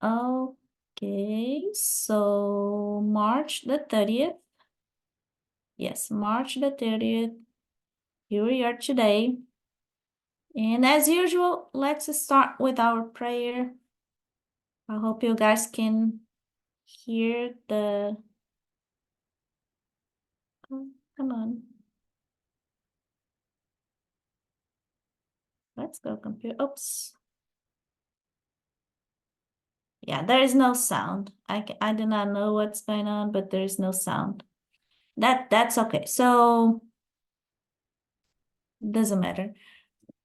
Okay, so March the 30th. Yes, March the 30th. Here we are today. And as usual, let's start with our prayer. I hope you guys can hear the... Oh, come on. Let's go computer. Oops. Yeah, there is no sound. I do not know what's going on, but there is no sound. That's okay. So doesn't matter.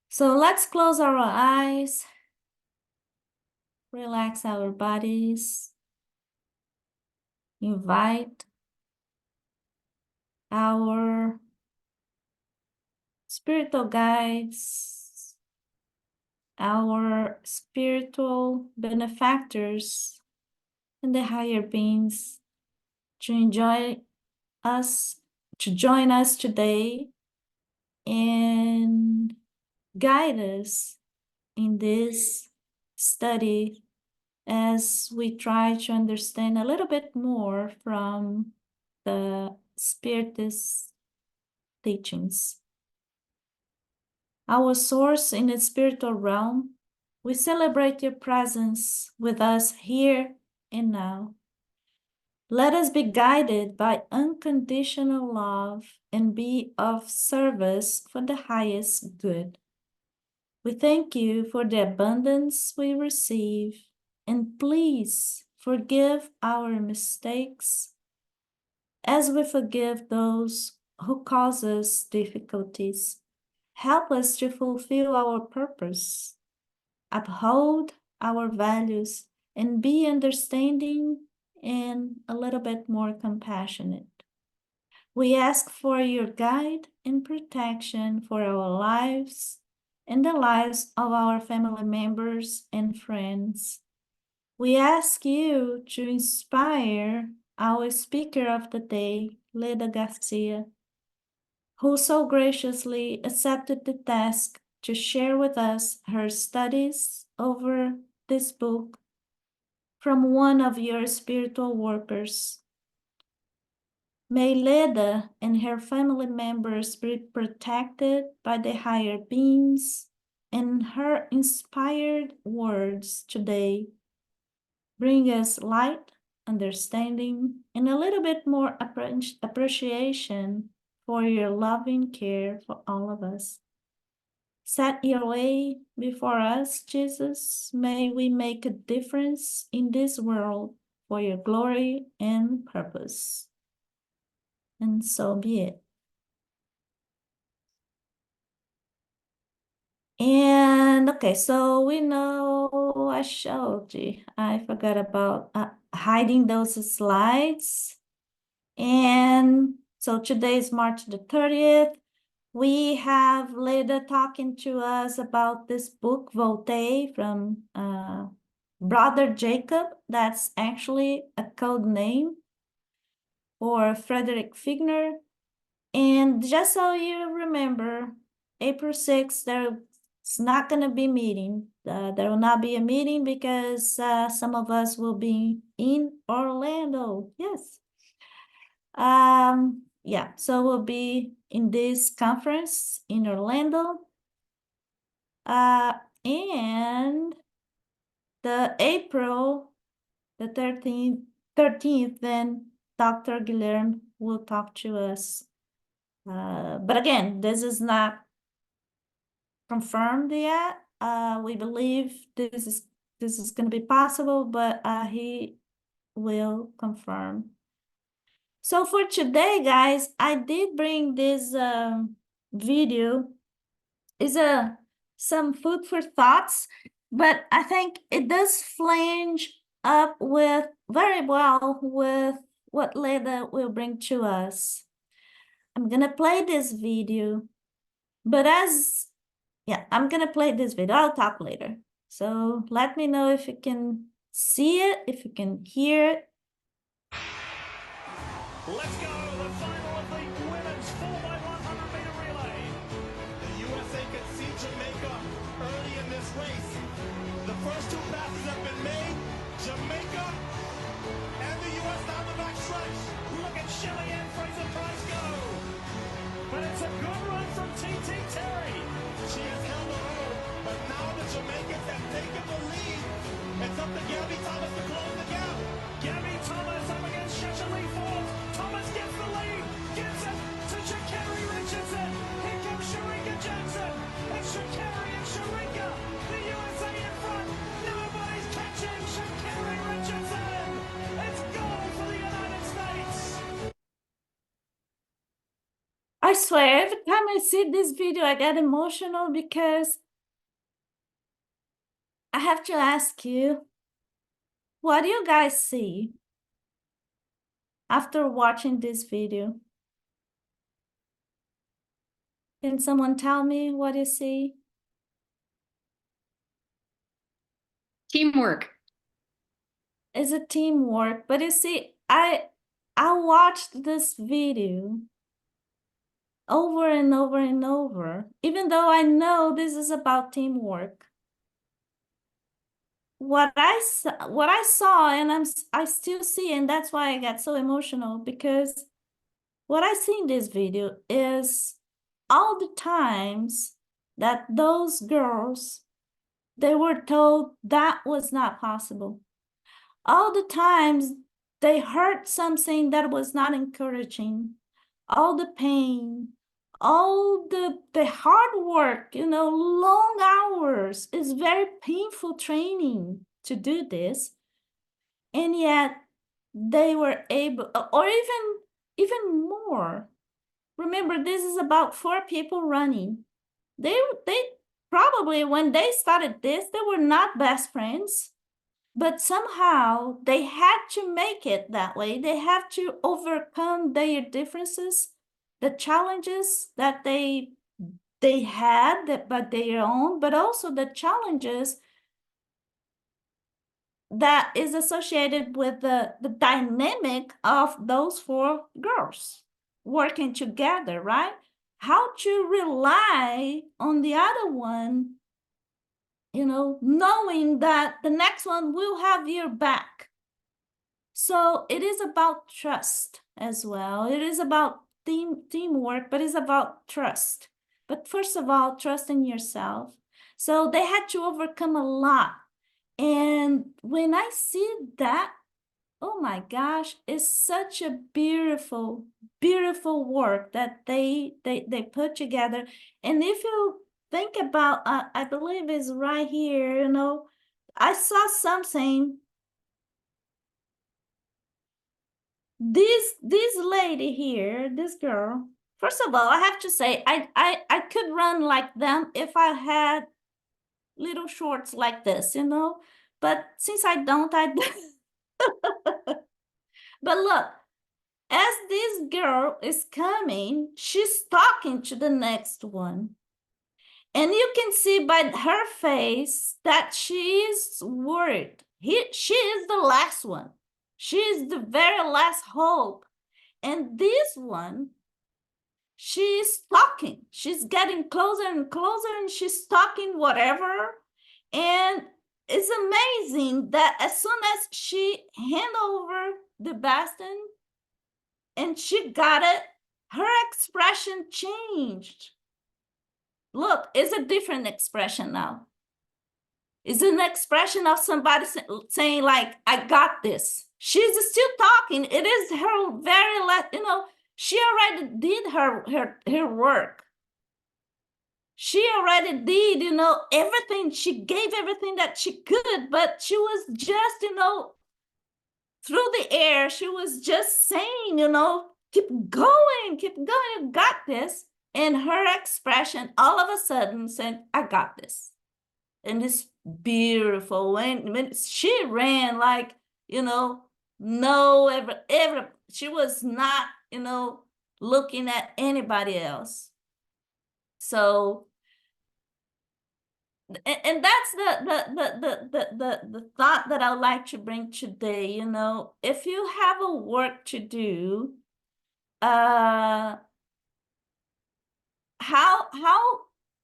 So let's close our eyes, relax our bodies, invite our spiritual guides, our spiritual benefactors, and the higher beings to join us today and guide us in this study as we try to understand a little bit more from the Spiritist teachings. Our source in the spiritual realm, we celebrate your presence with us here and now. Let us be guided by unconditional love and be of service for the highest good. We thank you for the abundance we receive, and please forgive our mistakes as we forgive those who cause us difficulties. Help us to fulfill our purpose, uphold our values, and be understanding and a little bit more compassionate. We ask for your guide and protection for our lives and the lives of our family members and friends. We ask you to inspire our speaker of the day, Leda Garcia, who so graciously accepted the task to share with us her studies over this book from one of your spiritual workers. May Leda and her family members be protected by the higher beings, and her inspired words today bring us light, understanding, and a little bit more appreciation for your loving care for all of us. Set your way before us, Jesus. May we make a difference in this world for your glory and purpose. And so be it. And okay, so we know I showed you. I forgot about hiding those slides. And so today is March the 30th. We have Leda talking to us about this book, Voltei, from Brother Jacob. That's actually a code name for Friederic Figner. And just so you remember, April 6th, there's not going to be a meeting. There will not be a meeting because some of us will be in Orlando. Yes. Yeah, so we'll be in this conference in Orlando. And the April the 13th, then Dr. Guilherme will talk to us. But again, this is not confirmed yet. We believe this is going to be possible, but he will confirm. So for today, guys, I did bring this video. Is some food for thoughts, but I think it does flange up with very well with what Leda will bring to us. I'm gonna play this video, but I'm gonna play this video. I'll talk later. So let me know if you can see it, if you can hear it. Let's go, the final of the women's 4x100-meter relay. The USA can see Jamaica early in this race. The first two passes have been made. Jamaica and the U.S. down the back stretch. Look at Shelley and Fraser Price go. But it's a good run from T.T. Terry. She has held her own, but now the Jamaicans have taken the lead. It's up to Gabby Thomas to close the gap. Gabby Thomas up against Shelley Forbes. Thomas gets the lead. Gets it to Sha'Carri Richardson. Here comes Sharika Jackson. And Sha'Carri and Sharika. The USA in front. Nobody's catching Sha'Carri Richardson. It's goal for the United States. I swear, every time I see this video, I get emotional because I have to ask you, what do you guys see after watching this video? Can someone tell me what you see? Teamwork. It's a teamwork, but you see, I watched this video over and over and over, even though I know this is about teamwork. What I saw, and I still see, and that's why I got so emotional, because what I see in this video is all the times that those girls, they were told that was not possible. All the times they heard something that was not encouraging. All the pain, all the hard work, long hours. It's very painful training to do this. And yet they were able, or even more. Remember, this is about 4 people running. They probably, when they started this, they were not best friends, but somehow they had to make it that way. They have to overcome their differences, the challenges that they had but their own, but also the challenges that is associated with the dynamic of those 4 girls working together, right? How to rely on the other one, knowing that the next one will have your back. So it is about trust as well. It is about teamwork, but it's about trust. But first of all, trust in yourself. So they had to overcome a lot. And when I see that, oh my gosh, it's such a beautiful, beautiful work that they put together. And if you think about, I believe it's right here, I saw something. This lady here, this girl, first of all, I have to say, I could run like them if I had little shorts like this, but since I don't, But look, as this girl is coming, she's talking to the next one. And you can see by her face that she is worried. She is the last one. She is the very last hope. And this one, she's talking. She's getting closer and closer, and she's talking whatever. And it's amazing that as soon as she hand over the baton and she got it, her expression changed. Look, it's a different expression now. It's an expression of somebody saying like, I got this. She's still talking. It is her very last, she already did her work. She already did, everything. She gave everything that she could, but she was just, through the air, she was just saying, keep going, you got this. And her expression all of a sudden said, I got this. And it's beautiful. When she ran like, she was not, looking at anybody else. So, and that's the thought that I would like to bring today. If you have a work to do, how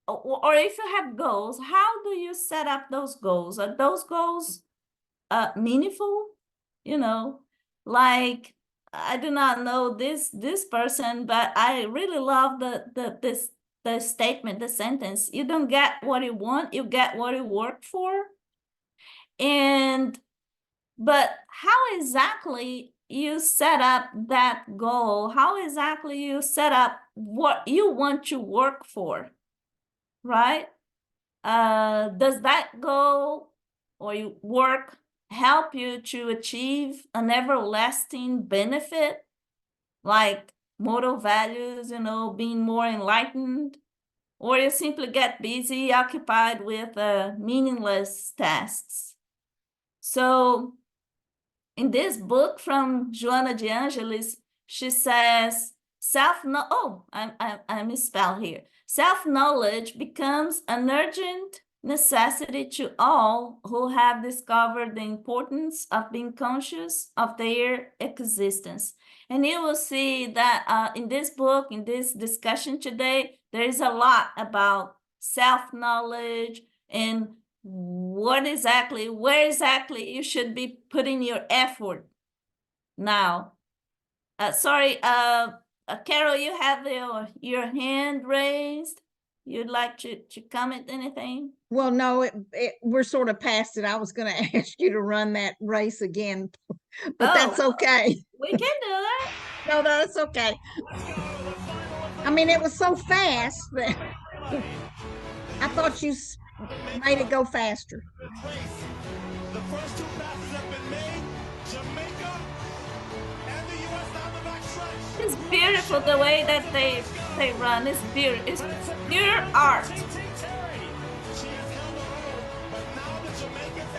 or if you have goals, how do you set up those goals? Are those goals meaningful, you know, like I do not know this person, but I really love the statement, the sentence. You don't get what you want, you get what you work for. And but how exactly you set up that goal? How exactly you set up what you want to work for, right? Does that goal or you work help you to achieve an everlasting benefit, like moral values, you know, being more enlightened? Or you simply get busy, occupied with meaningless tasks? So in this book from Joana de Angelis, she says, I misspell here. Self-knowledge becomes an urgent necessity to all who have discovered the importance of being conscious of their existence. And you will see that in this book, in this discussion today, there is a lot about self-knowledge and where exactly you should be putting your effort now. Sorry, Carol, you have your hand raised. You'd like to comment anything? Well, no, we're sort of past it. I was going to ask you to run that race again, but that's okay. We can do that. No, that's okay. I mean, it was so fast that I thought you made it go faster. The first two passes have been made. Jamaica and the U.S. down the back stretch. It's beautiful the way that they run. It's beautiful. It's pure art.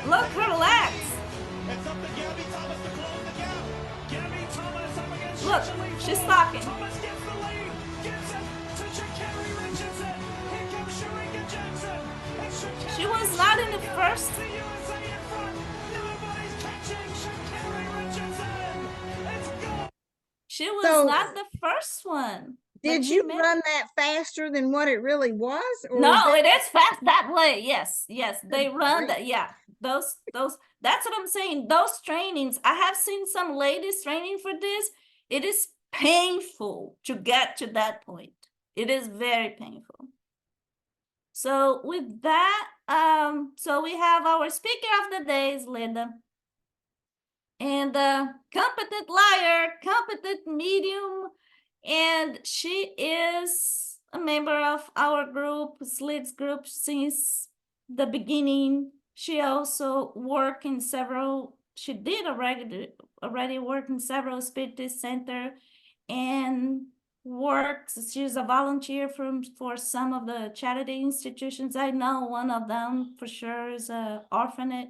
Look her legs. It's up to Gabby Thomas to close the gap. Gabby Thomas up against Look, she's talking. Thomas gets the lead. Gives it to Sha'Carri Richardson. Here comes Sharika Jackson. And Sha'Carri She was not in the first. the USA in front. Nobody's catching Sha'Carri Richardson. It's gone. She was not the first one. Did you run that faster than what it really was? Or no, it is fast that way. Yes, they run that. Yeah, those. That's what I'm saying. Those trainings, I have seen some ladies training for this. It is painful to get to that point. It is very painful. So with that, so we have our speaker of the day is Leda. And competent liar, competent medium, and she is a member of our group, Slits group, since the beginning. She also worked in several, she did already work in several spiritist center and works, she's a volunteer for some of the charity institutions. I know one of them for sure is an orphanage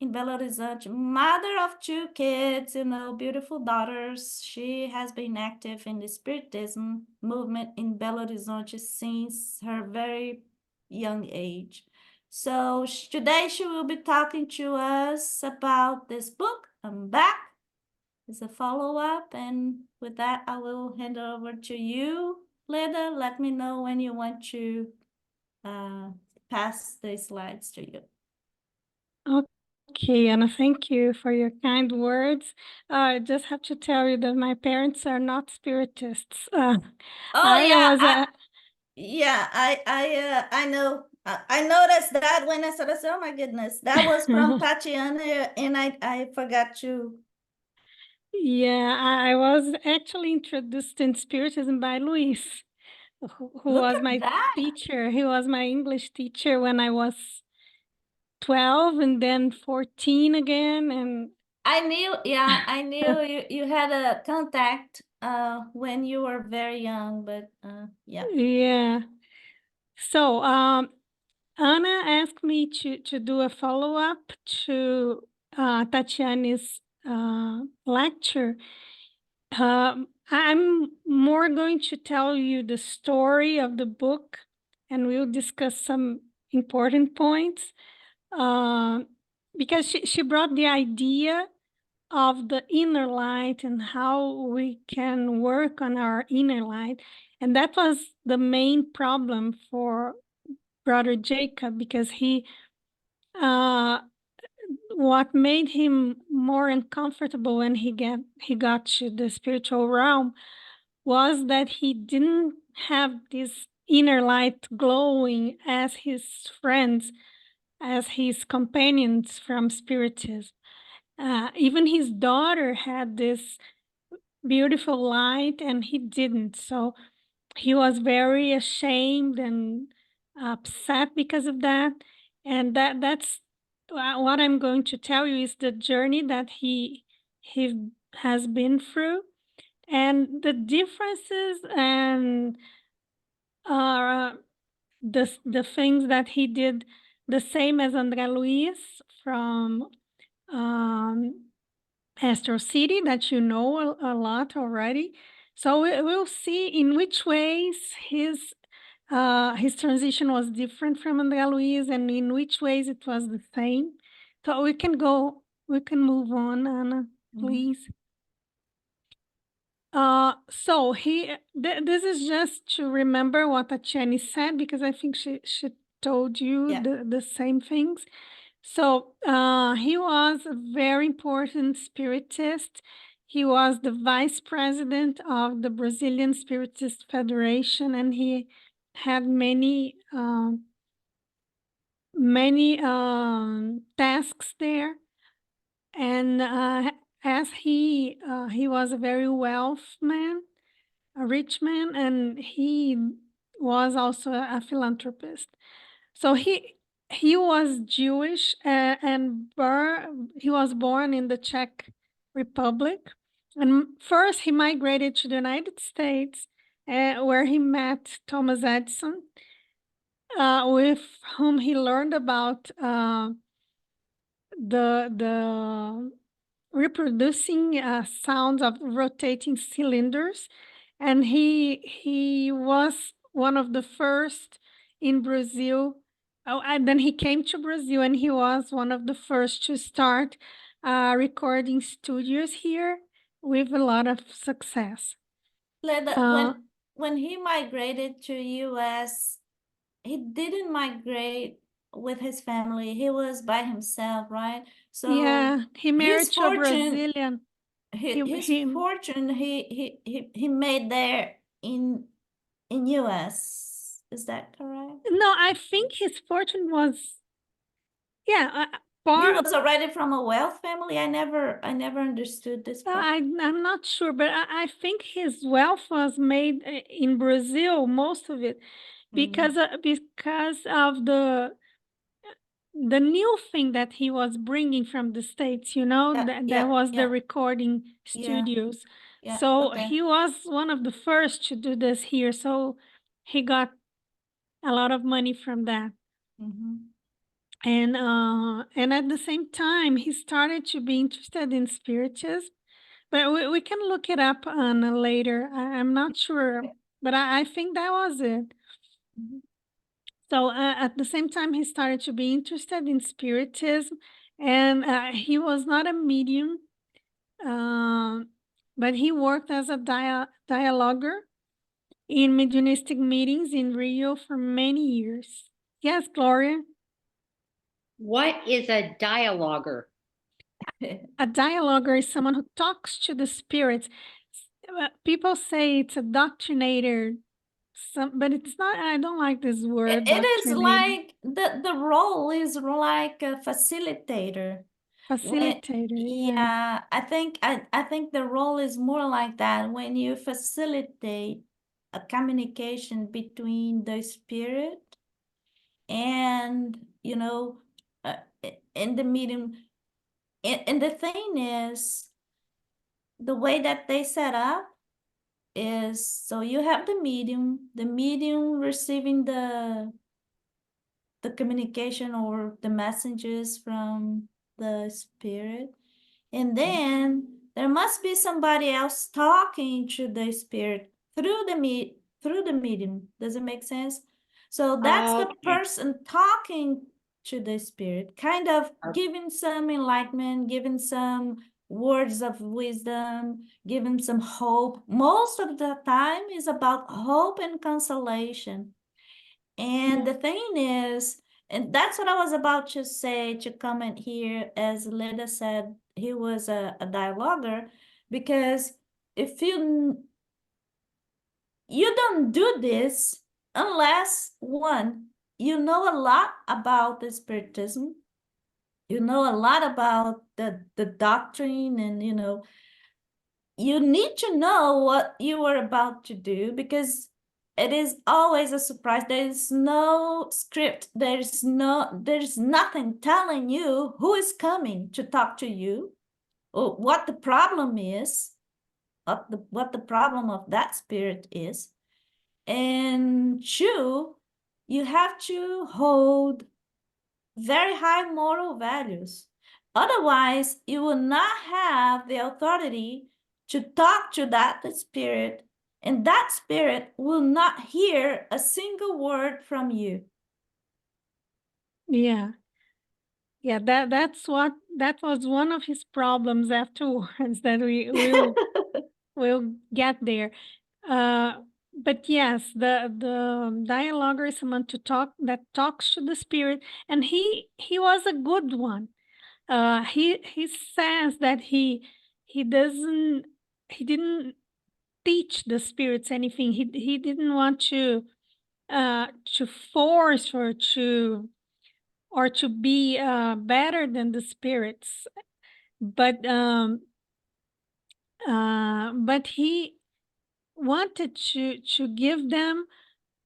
in Belo Horizonte, mother of 2 kids, you know, beautiful daughters. She has been active in the Spiritism movement in Belo Horizonte since her very young age. So today she will be talking to us about this book, I'm Back. It's a follow-up, and with that, I will hand over to you, Leda. Let me know when you want to pass the slides to you. Okay, Anna, thank you for your kind words. I just have to tell you that my parents are not spiritists. I know. I noticed that when I said, oh my goodness, that was from Tatiana, and I forgot to. Yeah, I was actually introduced in Spiritism by Luis, who was my teacher. He was my English teacher when I was 12 and then 14 again. And I knew you had a contact when you were very young, but yeah. Yeah. So Anna asked me to do a follow-up to Tatiana's lecture. I'm more going to tell you the story of the book, and we'll discuss some important points. Because she brought the idea of the inner light and how we can work on our inner light. And that was the main problem for Brother Jacob, because he what made him more uncomfortable when he got to the spiritual realm was that he didn't have this inner light glowing as his friends, as his companions from Spiritism. Even his daughter had this beautiful light and he didn't. So he was very ashamed and upset because of that. And that's what I'm going to tell you is the journey that he has been through, and the differences and the things that he did the same as André Luiz from Astro City that you know a lot already. So we'll see in which ways his transition was different from André Luiz and in which ways it was the same. So we can move on, Anna, please. So this is just to remember what Tatiana said, because I think she told you the same things. So he was a very important spiritist. He was the vice president of the Brazilian Spiritist Federation, and he had many tasks there. And as he was a very wealthy man, a rich man, and he was also a philanthropist. So he was Jewish, and he was born in the Czech Republic. And first he migrated to the United States, where he met Thomas Edison, with whom he learned about the reproducing sounds of rotating cylinders. And he was one of the first in Brazil. Oh, and then he came to Brazil, and he was one of the first to start recording studios here with a lot of success. Leda, when he migrated to US, he didn't migrate with his family. He was by himself, right? So yeah, he married to a Brazilian. His fortune he made there in US. Is that correct? No, I think his fortune was, yeah, he was already from a wealth family. I never understood this part. I'm not sure, but I think his wealth was made in Brazil, most of it, because of the new thing that he was bringing from the States, you know, that was the recording studios. So he was one of the first to do this here. So he got a lot of money from that. And at the same time, he started to be interested in Spiritism. But we can look it up on later. I'm not sure, but I think that was it. So at the same time, he started to be interested in Spiritism, and he was not a medium, but he worked as a dialoguer in mediumistic meetings in Rio for many years. Yes, Gloria? What is a dialoguer? A dialoger is someone who talks to the spirits. People say it's a doctrinator, but it's not. I don't like this word. It is like the role is like a facilitator. Yeah. I think the role is more like that, when you facilitate a communication between the spirit and, you know, in the medium. And the thing is, the way that they set up is, so you have the medium receiving the communication or the messages from the spirit, and then there must be somebody else talking to the spirit through the medium. Does it make sense? So that's the person talking to the spirit, kind of giving some enlightenment, giving some words of wisdom, giving some hope. Most of the time is about hope and consolation. And the thing is, And that's what I was about to say, to comment here, as Leda said, he was a dialoguer, because if you don't do this unless, one, you know a lot about the Spiritism, you know a lot about the doctrine, and you need to know what you are about to do, because it is always a surprise. There is no script. There's nothing telling you who is coming to talk to you, or what the problem is, what the problem of that spirit is. And two, you have to hold very high moral values. Otherwise, you will not have the authority to talk to that spirit, and that spirit will not hear a single word from you. Yeah. Yeah, that was one of his problems afterwards, that we'll get there. But yes, the dialoguer is someone that talks to the spirit, and he was a good one. He says that he didn't teach the spirits anything. He didn't want to force or to be better than the spirits, but he wanted to give them,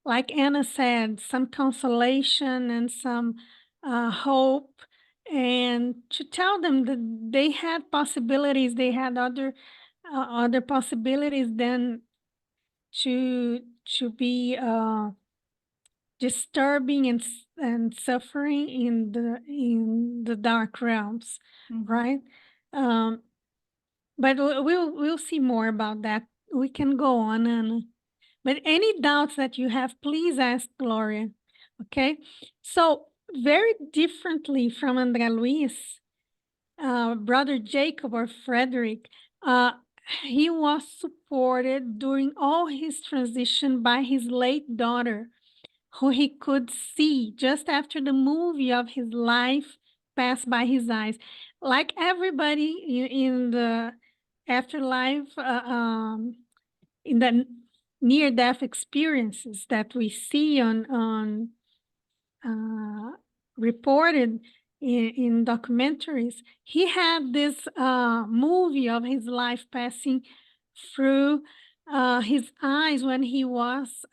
like Anna said, some consolation and some hope, and to tell them that they had possibilities, they had other possibilities than to be disturbing and suffering in the dark realms, right? But we'll see more about that. We can go on, and but any doubts that you have, please ask Gloria. Okay, so very differently from André Luis, Brother Jacob or Frederick, he was supported during all his transition by his late daughter, who he could see just after the movie of his life passed by his eyes. Like everybody in the afterlife, in the near-death experiences that we see on reported in documentaries, he had this movie of his life passing through his eyes when he was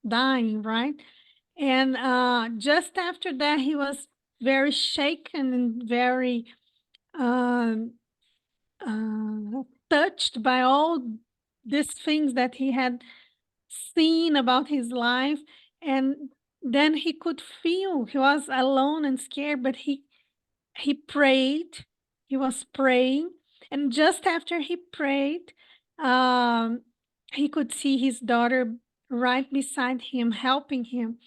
dying, right? And just after that, he was very shaken and very touched by all these things that he had seen about his life. And then he could feel he was alone and scared, but he prayed. He was praying, and just after he prayed, he could see his daughter right beside him, helping him.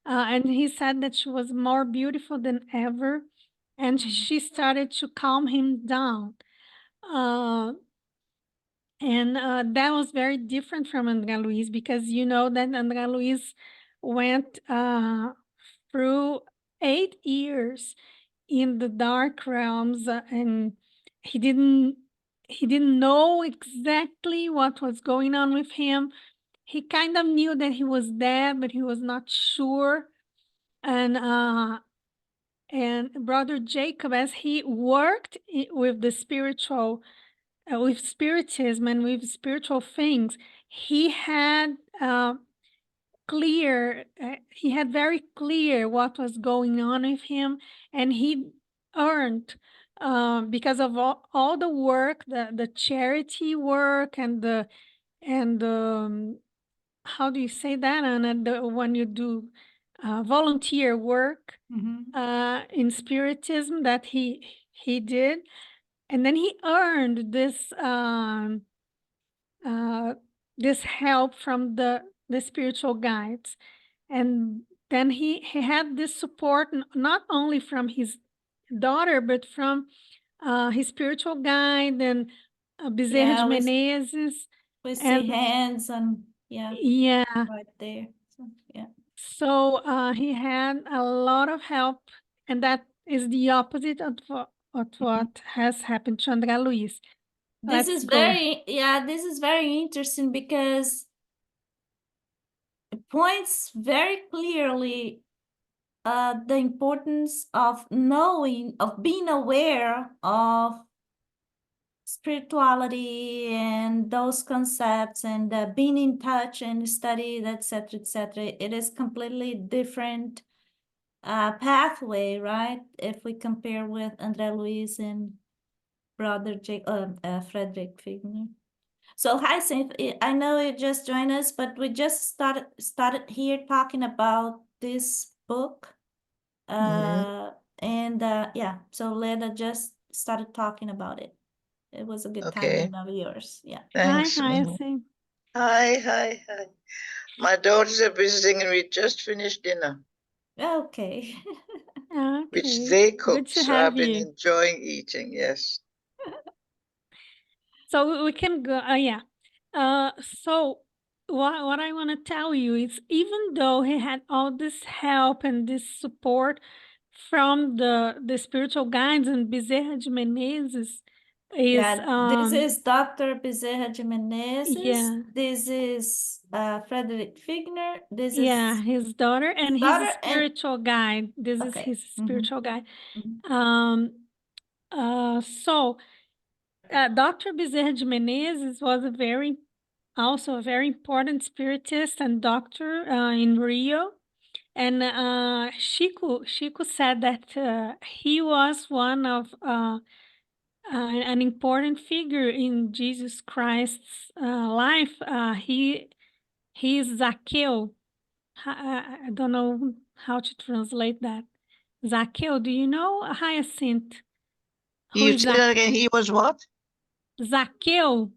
And he said that she was more beautiful than ever, and she started to calm him down. And that was very different from André Luis, because you know that André Luis went through 8 years in the dark realms, and he didn't know exactly what was going on with him. He kind of knew that he was dead, but he was not sure. And Brother Jacob, as he worked with the spiritual, with spiritism and with spiritual things, he had he had very clear what was going on with him, and he earned, because of all the work, the charity work, and the how do you say that, Anna? When you do volunteer work in spiritism that he did, and then he earned this this help from the spiritual guides, and then he had this support not only from his daughter, but from his spiritual guide and Bezerra de Menezes. We see hands and yeah, right there. So, yeah. So he had a lot of help, and that is the opposite of what has happened to André Luiz. This Let's is go. this is very interesting because it points very clearly the importance of knowing, of being aware of spirituality and those concepts, and being in touch and study, etc., etc. It is completely different pathway, right? If we compare with André Luiz and brother Friederic Figner. So hi, Saint. I know you just joined us, but we just started here talking about this book. And yeah, so Leda just started talking about it. It was a good timing of yours. Yeah. Thanks. Hi, Mhm. Hyacinth. Hi. My daughters are visiting and we just finished dinner, Okay. which Okay, they good cooked, to so I've have been you. enjoying eating, yes. So we can go, yeah. So what I want to tell you is, even though he had all this help and this support from the spiritual guides, and Bezerra de Menezes is Yeah, this is Dr. Bezerra de Menezes. yeah. This is Friederic Figner. This Yeah, is his daughter and daughter his and spiritual guide. This is okay. his spiritual guide. Mhm. So Dr. Bezerra de Menezes was also a very important spiritist and doctor in Rio. And Chico said that he was one of an important figure in Jesus Christ's life. He is Zaqueu. I don't know how to translate that. Zaqueu, do you know, Hyacinth? Who You is say that again, he was what? Zaqueu?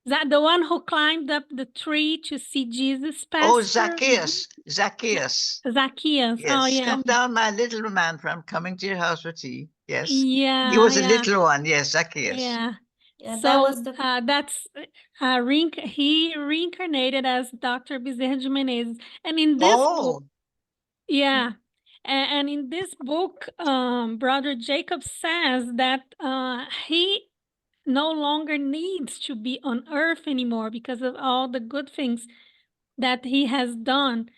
That the one who climbed up the tree to see Jesus pass Oh, through? Zacchaeus. Zacchaeus. Yes, Oh, yeah. come down, my little man, for I'm coming to your house for tea. Yes. Yeah. He was a yeah. little one, yes, Zacchaeus. Yeah. Yeah, So that was the that's he reincarnated as Dr. Bezerra de Menezes, and in this book, Oh, yeah, and in this book, Brother Jacob says that he no longer needs to be on earth anymore because of all the good things that he has done.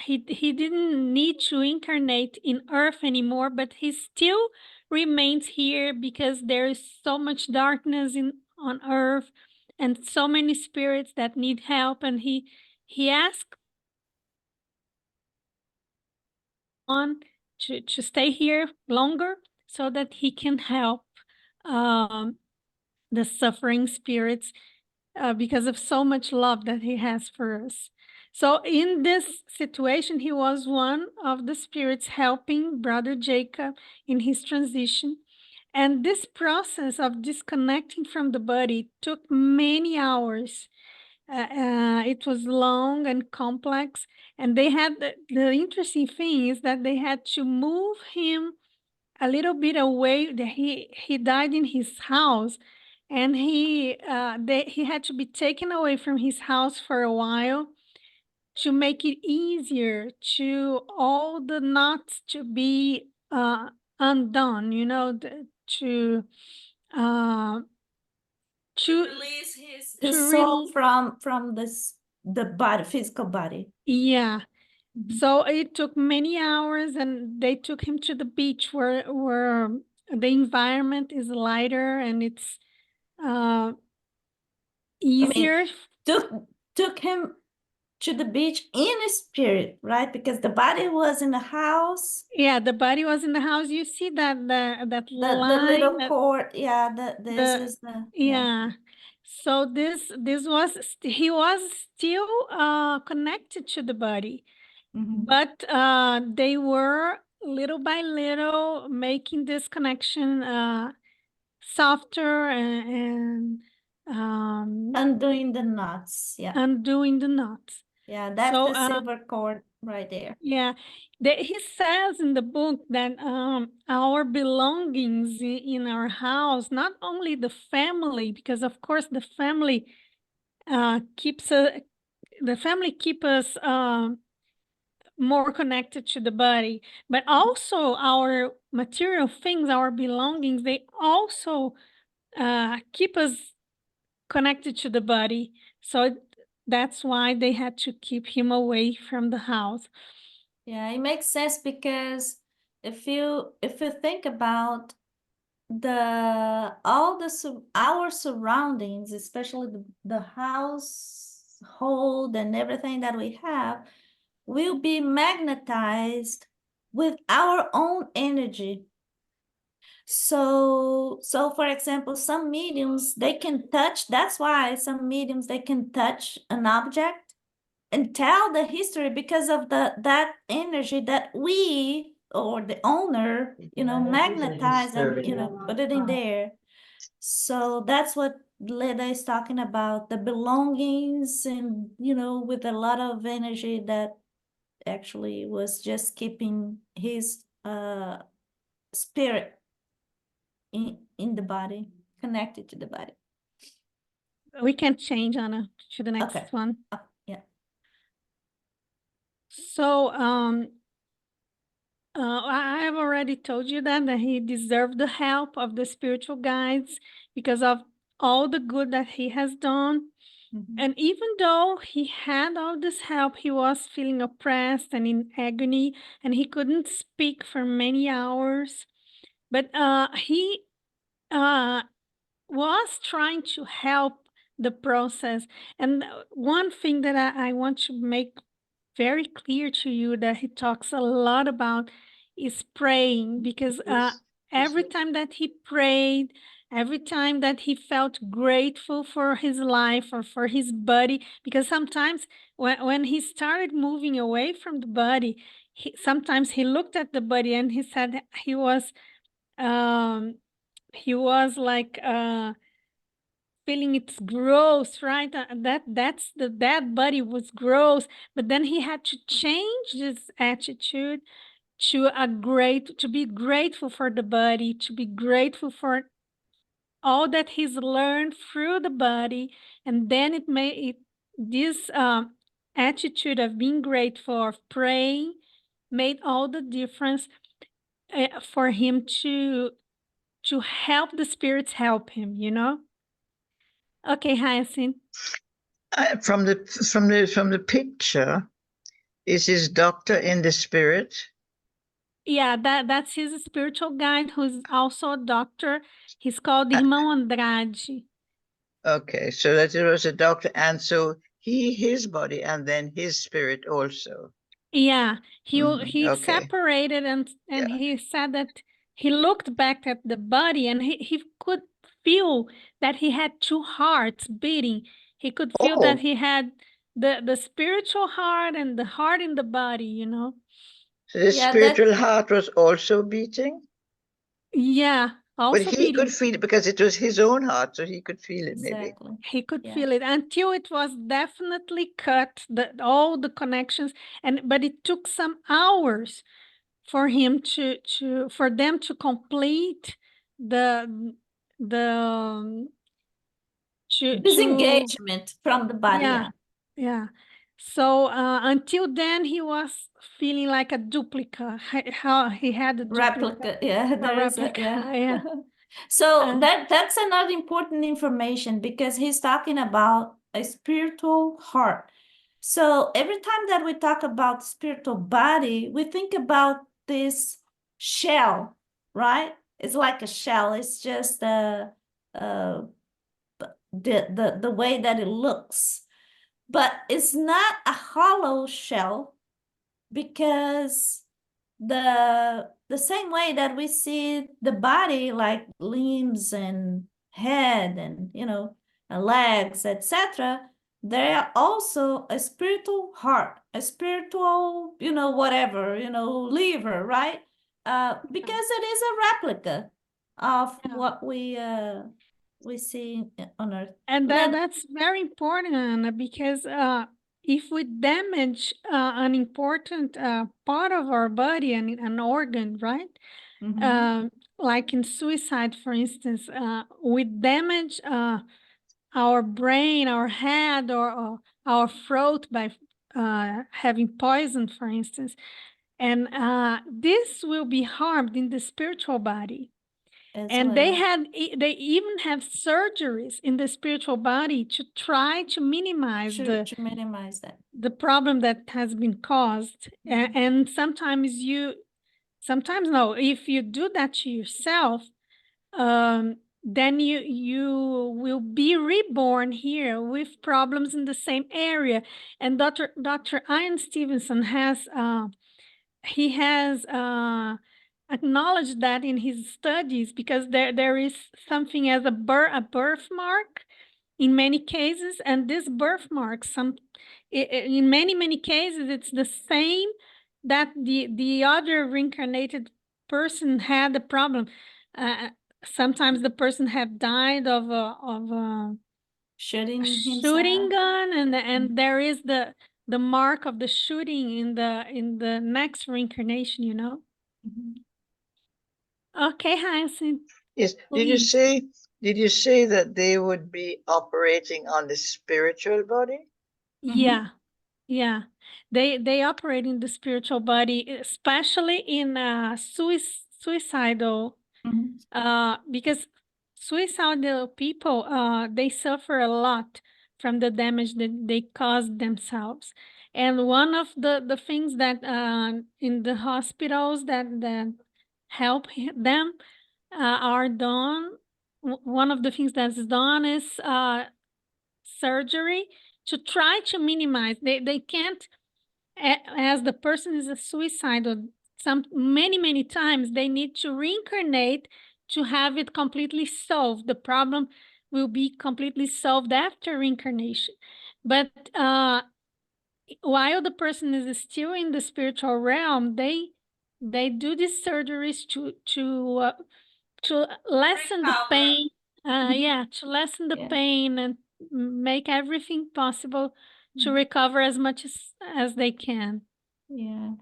He didn't need to incarnate in earth anymore, but he still remains here because there is so much darkness on earth and so many spirits that need help, and he asked on to stay here longer so that he can help the suffering spirits because of so much love that he has for us. So in this situation, he was one of the spirits helping Brother Jacob in his transition. And this process of disconnecting from the body took many hours. It was long and complex. And they had the interesting thing is that they had to move him a little bit away. He died in his house, and he had to be taken away from his house for a while to make it easier to all the knots to be undone. You know, uh, to release his soul from the body, physical body. Yeah. So it took many hours, and they took him to the beach where the environment is lighter and it's easier. Took him to the beach in a spirit, right? Because the body was in the house. Yeah, the body was in the house. You see that The line, little court. Yeah, this is the yeah. So this was he was still connected to the body, but they were little by little making this connection softer and undoing the knots. Yeah, undoing the knots. Yeah, that's So, the silver cord right there. Yeah, he says in the book that our belongings in our house, not only the family, because of course the family keeps the family keep us more connected to the body, but also our material things, our belongings, they also keep us connected to the body. So that's why they had to keep him away from the house. Yeah, it makes sense because if you think about our surroundings, especially the household and everything that we have, will be magnetized with our own energy. So for example, some mediums, they can touch, that's why some mediums, they can touch an object and tell the history because of that energy that we or the owner, magnetize and, put it in there. So that's what Leda is talking about, the belongings and, with a lot of energy that actually was just keeping his spirit in the body, connected to the body. We can change, Anna, to the next Okay. one. Yeah. So I have already told you that he deserved the help of the spiritual guides because of all the good that he has done. And even though he had all this help, he was feeling oppressed and in agony, and he couldn't speak for many hours. But he was trying to help the process. And one thing that I want to make very clear to you that he talks a lot about is praying, because every time that he prayed, every time that he felt grateful for his life or for his body, because sometimes when he started moving away from the body, sometimes he looked at the body and he said he was like feeling it's gross, right? That body was gross, but then he had to change this attitude to be grateful for the body, to be grateful for all that he's learned through the body, and then this attitude of being grateful, of praying, made all the difference for him to help the spirits help him, Okay, Hyacinth. From the picture, is his doctor in the spirit? Yeah, that's his spiritual guide, who's also a doctor. He's called Irmão Andrade. Okay, so that it was a doctor, and so his body, and then his spirit also. Yeah, he Okay. separated, and Yeah. he said that he looked back at the body and he could feel that he had two hearts beating. He could feel that he had the spiritual heart and the heart in the body, So the spiritual heart was also beating? Yeah, also but he beating. could feel it because it was his own heart, so he could feel it. Exactly. Maybe he could feel it until it was definitely cut, all the connections, but it took some hours for him for them to complete the disengagement from the body. Yeah. So until then, he was feeling like a duplicate. How he had a replica. Yeah, there is replica. yeah. So that's another important information, because he's talking about a spiritual heart. So every time that we talk about spiritual body, we think about this shell, right? It's like a shell. It's just the way that it looks, but it's not a hollow shell, because the same way that we see the body, like limbs and head and legs, etc., they are also a spiritual heart, a spiritual whatever, liver, right? Because it is a replica of what we see on Earth. And that's very important, Anna, because if we damage an important part of our body and an organ, right? Like in suicide, for instance, we damage our brain, our head, or our throat by having poison, for instance. And this will be harmed in the spiritual body. And they even have surgeries in the spiritual body to try to minimize the problem that has been caused. And sometimes no, if you do that to yourself, then you will be reborn here with problems in the same area. And Dr. Ian Stevenson has acknowledged that in his studies, because there is something as a birthmark in many cases, and this birthmark, in many cases, it's the same that the other reincarnated person had the problem. Sometimes the person had died of a shooting gun, and there is the mark of the shooting in the next reincarnation, you know. Okay, Hyacinth. Yes. Please. Did you say that they would be operating on the spiritual body? Yeah. Yeah. They operate in the spiritual body, especially in suicidal, because suicidal people, they suffer a lot from the damage that they caused themselves. And one of the things that in the hospitals that help them are done, one of the things that's done is surgery to try to minimize. They can't, as the person is a suicidal, many times they need to reincarnate to have it completely solved. The problem will be completely solved after reincarnation. But while the person is still in the spiritual realm, they do these surgeries to lessen the pain. Yeah, to lessen the pain and make everything possible to recover as much as they can. Yeah.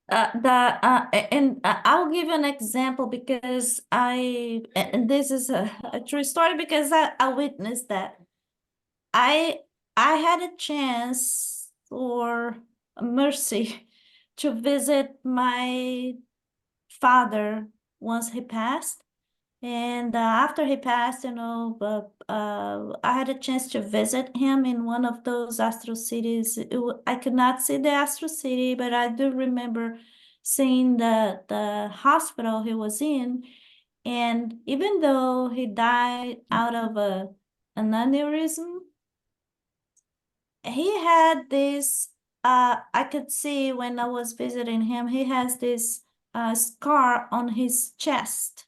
I'll give an example because and this is a true story because I witnessed that. I had a chance or a mercy to visit my father once he passed. And after he passed, I had a chance to visit him in one of those astral cities. I could not see the astral city, but I do remember seeing the hospital he was in. And even though he died out of an aneurysm, he had this, I could see when I was visiting him, he has this scar on his chest.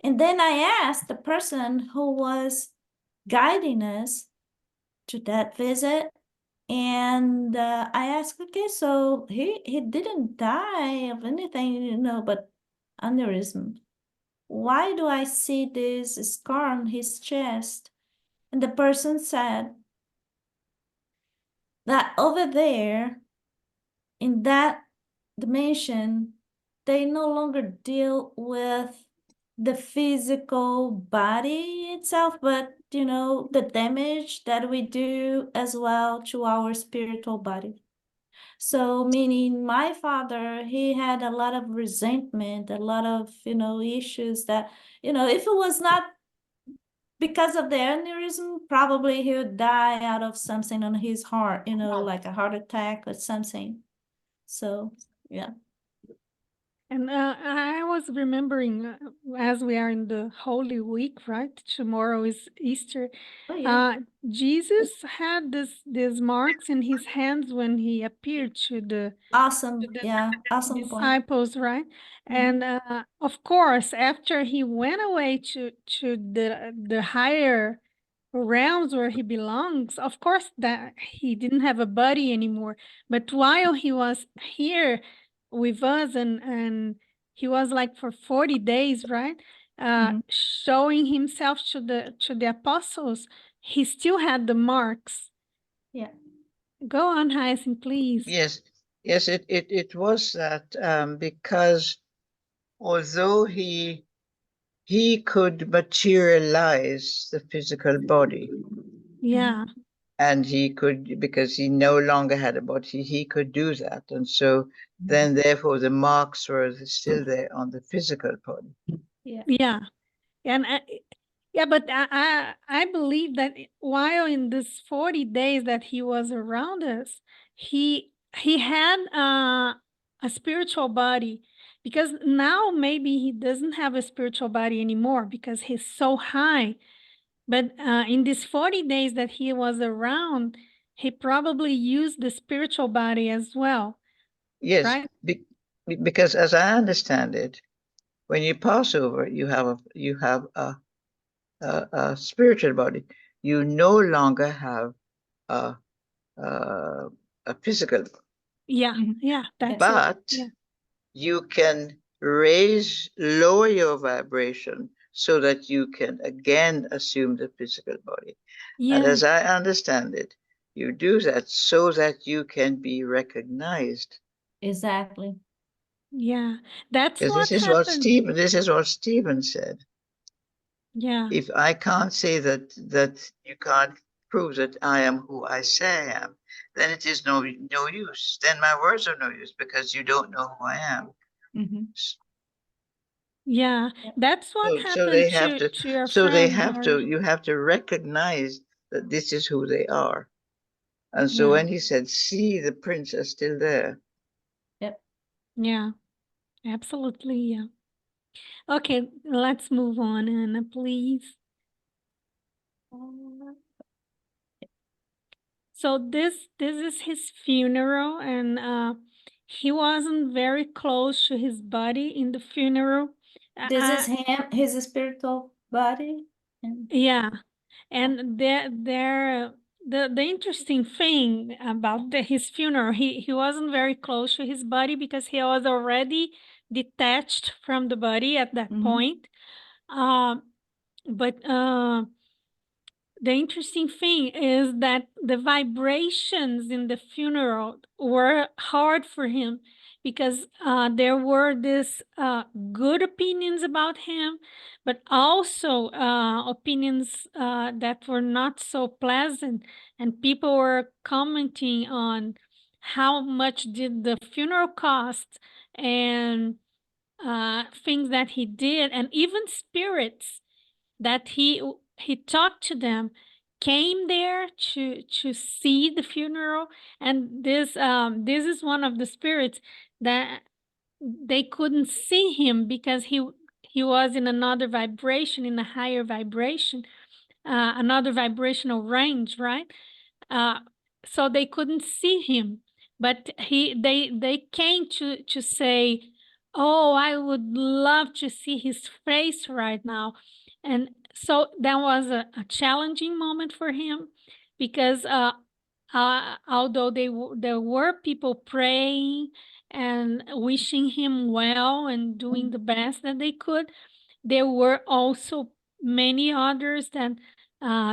And then I asked the person who was guiding us to that visit, and I asked, okay, so he didn't die of anything, but aneurysm. Why do I see this scar on his chest? And the person said that over there, in that dimension, they no longer deal with the physical body itself, but the damage that we do as well to our spiritual body. So meaning my father, he had a lot of resentment, a lot of issues that if it was not because of the aneurysm, probably he would die out of something on his heart, like a heart attack or something. So yeah. And I was remembering, as we are in the Holy Week, right? Tomorrow is Easter. Oh, yeah. Jesus had these marks in his hands when he appeared to the Awesome disciples, point. Right? And of course, after he went away to the higher realms where he belongs, of course that he didn't have a body anymore. But while he was here with us, and he was like for 40 days, right? Showing himself to the apostles, he still had the marks. Yeah. Go on, Hyacinth, please. Yes, it was that because although he could materialize the physical body. Yeah. and he could, because he no longer had a body, he could do that. And so then therefore the marks were still there on the physical body. Yeah. And but I believe that while in this 40 days that he was around us, he had a spiritual body, because now maybe he doesn't have a spiritual body anymore because he's so high. But in these 40 days that he was around, he probably used the spiritual body as well. Yes, right? Because as I understand it, when you pass over, you have a spiritual body. You no longer have a physical body. Yeah, that's But it. Yeah. you can lower your vibration so that you can again assume the physical body. And as I understand it, you do that so that you can be recognized. Exactly. Yeah, that's what happened. This is what Stephen said. Yeah. If I can't say that you can't prove that I am who I say I am, then it is no use. Then my words are no use because you don't know who I am. Yeah, that's what happened so they have to your so they friend, have or... you have to recognize that this is who they are. And so when he said, see, the prints are still there. Yep. Yeah, absolutely. Yeah. Okay, let's move on, Anna, please. So this is his funeral, and he wasn't very close to his body in the funeral. This is him, his spiritual body. Yeah, and the interesting thing about his funeral, he wasn't very close to his body because he was already detached from the body at that point. But the interesting thing is that the vibrations in the funeral were hard for him because there were these good opinions about him, but also opinions that were not so pleasant, and people were commenting on how much did the funeral cost, and things that he did, and even spirits that he talked to them came there to see the funeral. And this is one of the spirits that they couldn't see him because he was in another vibration, in a higher vibration, another vibrational range, right? So they couldn't see him, but they came to say, oh, I would love to see his face right now. And so that was a challenging moment for him because although there were people praying and wishing him well and doing the best that they could, there were also many others that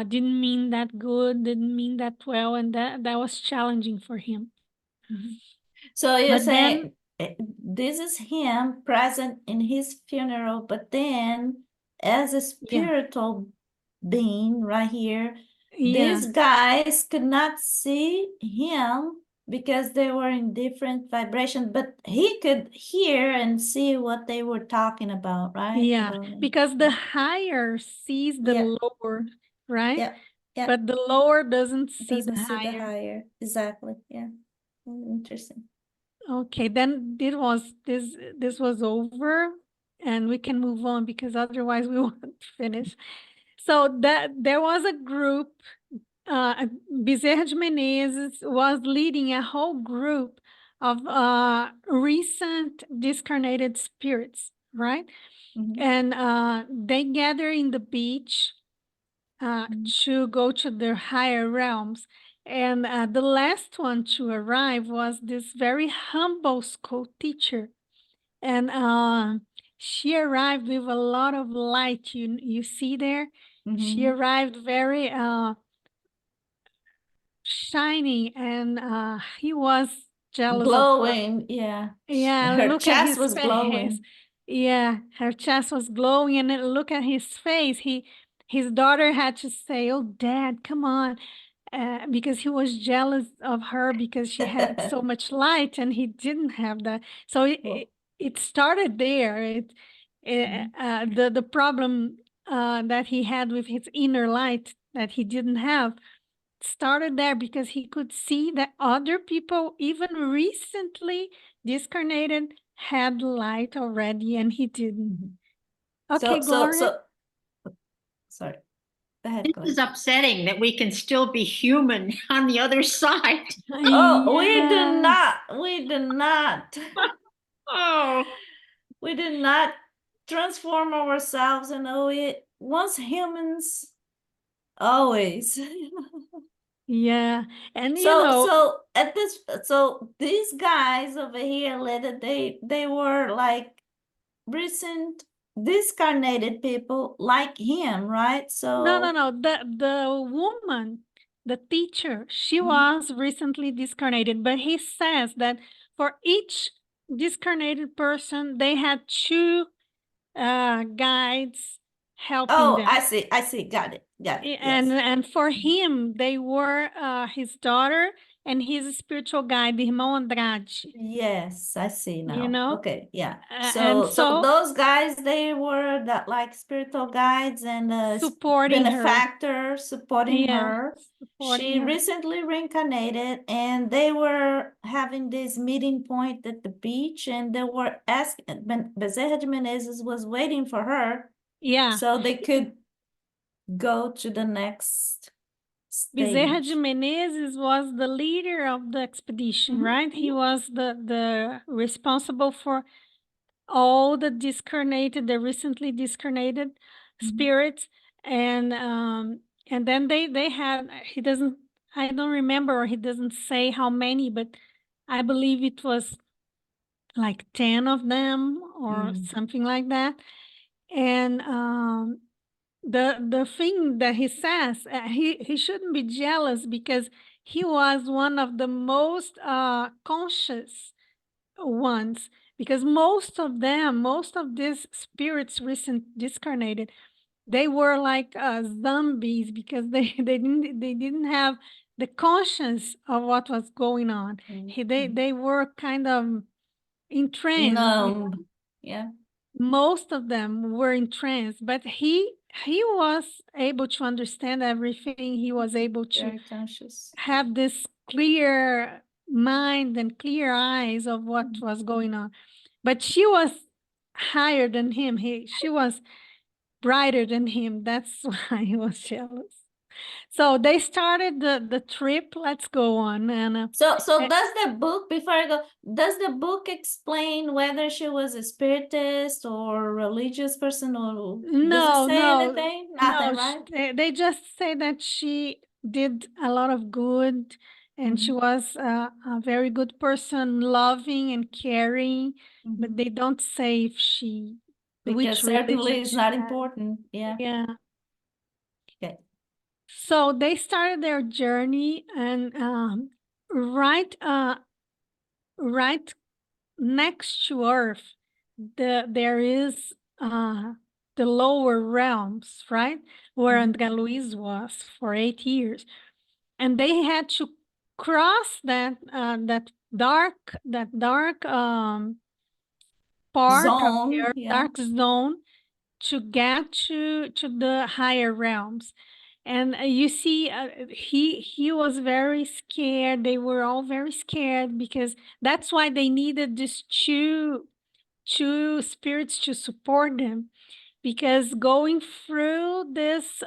didn't mean that good, didn't mean that well, and that was challenging for him. So you're saying this is him present in his funeral, but then as a spiritual being right here, these guys could not see him because they were in different vibrations, but he could hear and see what they were talking about, right? Yeah, because the higher sees the lower, right? Yeah. But the lower doesn't see the higher. Exactly. Yeah. Interesting. Okay, then this was over, and we can move on because otherwise we won't finish. So that there was a group, Bezerra de Menezes was leading a whole group of recent discarnated spirits, right? And they gather in the beach to go to their higher realms. And the last one to arrive was this very humble school teacher. And she arrived with a lot of light. You see there? She arrived very shining, and he was jealous glowing, of her. Yeah, her look chest at his was face. glowing. Yeah, her chest was glowing, and look at his face. His daughter had to say, "Oh, Dad, come on." because he was jealous of her because she had so much light and he didn't have that. So it started there. The problem that he had with his inner light that he didn't have started there because he could see that other people, even recently discarnated, had light already and he didn't. Okay, Gloria. Sorry. Go ahead, This is upsetting that we can still be human on the other side. Oh, Yes. we do not. Oh, We do not transform ourselves, and once humans, always. Yeah, and you know, So these guys over here, Leda, they were like recent discarnated people like him, right? So no. The woman, the teacher, she was recently discarnated, but he says that for each discarnated person, they had two guides helping them. I see, got it. And for him, they were his daughter and his spiritual guide, Irmão Andrade. Yes, I see now. You know? Okay, yeah. And So those guys, they were that like spiritual guides and supporting benefactor, supporting her. supporting She her. recently reincarnated, and they were having this meeting point at the beach, and they were asking, Bezerra de Menezes was waiting for her, Yeah. so they could go to the next Bezerra de stage. Menezes was the leader of the expedition, right? He was the responsible for all the discarnated, the recently discarnated spirits, and then they had, he doesn't, I don't remember, or he doesn't say how many, but I believe it was like 10 of them or something like that. And the thing that he says, he shouldn't be jealous because he was one of the most conscious ones, because most of these spirits recent discarnated, they were like zombies because they didn't have the conscience of what was going on. They were kind of entranced. Numb. Yeah. Most of them were in trance, but he was able to understand everything. He was able to Very conscious. have this clear mind and clear eyes of what was going on. But she was higher than him. She was brighter than him. That's why he was jealous. So they started the trip. Let's go on. And so does the book, before I go, does the book explain whether she was a spiritist or a religious person, or does it say anything? Nothing, right? They just say that she did a lot of good, and she was a very good person, loving and caring, but they don't say if she, because which certainly it's not had. important. Yeah. Okay. So they started their journey, and right next to Earth, there is the lower realms, right, where André Luiz was for 8 years, and they had to cross that dark part Zone, of the Earth, dark zone, to get to the higher realms. And you see, he was very scared. They were all very scared because that's why they needed these two spirits to support them, because going through this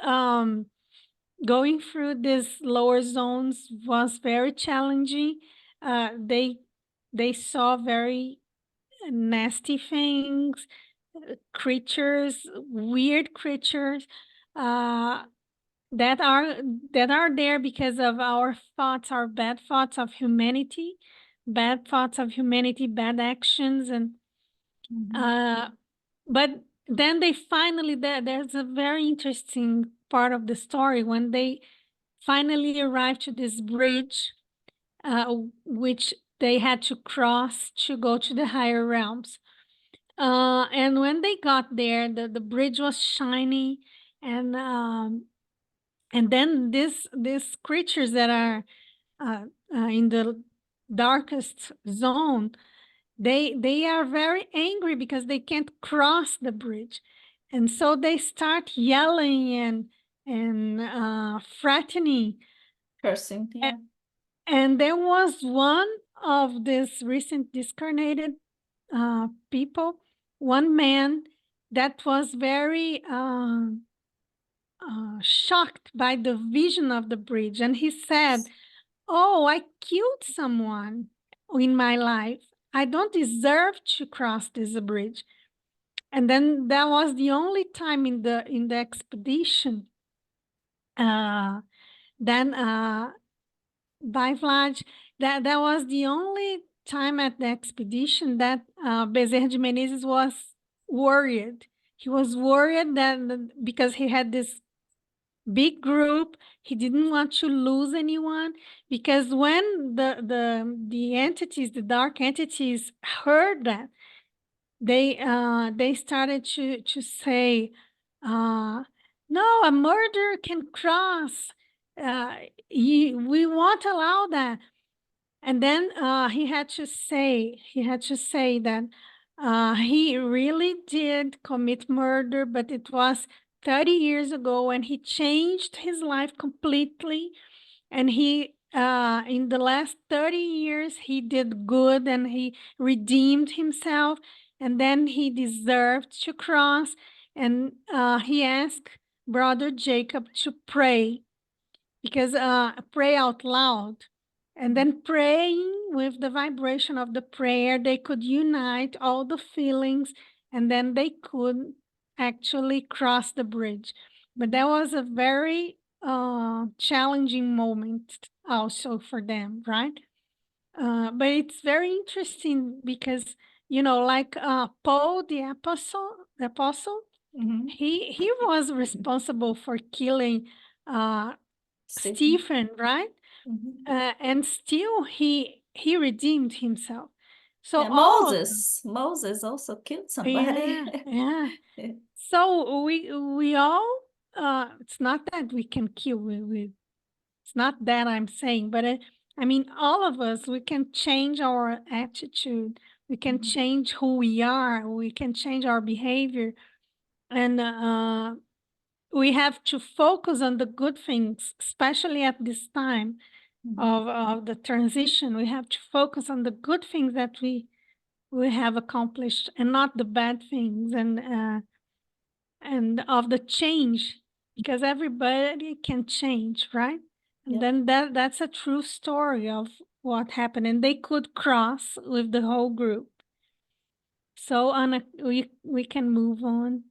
lower zones was very challenging. They saw very nasty things, creatures, weird creatures, that are there because of our thoughts, our bad thoughts of humanity, bad actions, and but then they finally, there's a very interesting part of the story when they finally arrived to this bridge, which they had to cross to go to the higher realms. And when they got there, the bridge was shiny, and And then these creatures that are in the darkest zone, they are very angry because they can't cross the bridge, and so they start yelling and threatening, Cursing, yeah. and there was one of these recent discarnated people, one man that was very shocked by the vision of the bridge, and he said, "Oh, I killed someone in my life. I don't deserve to cross this bridge." And then that was the only time in the expedition. Then by Vlad, that was the only time at the expedition that Bezerra de Menezes was worried. He was worried that because he had this big group, he didn't want to lose anyone, because when the entities, the dark entities, heard that, they started to say, no, a murderer can cross. We won't allow that. And then he had to say that he really did commit murder, but it was 30 years ago, and he changed his life completely. And he, in the last 30 years, he did good and he redeemed himself. And then he deserved to cross. And he asked Brother Jacob to pray, because pray out loud. And then praying with the vibration of the prayer, they could unite all the feelings, and then they could actually cross the bridge. But that was a very challenging moment also for them, right? But it's very interesting because, like Paul the apostle, he was responsible for killing Stephen, right? And still he redeemed himself. So yeah, Moses also killed somebody. Yeah. So we all, it's not that we can kill, it's not that I'm saying, but I mean, all of us, we can change our attitude, we can change who we are, we can change our behavior, and we have to focus on the good things, especially at this time of the transition. We have to focus on the good things that we have accomplished, and not the bad things, and of the change, because everybody can change, right? And then that's a true story of what happened, and they could cross with the whole group. So Anna, we can move on.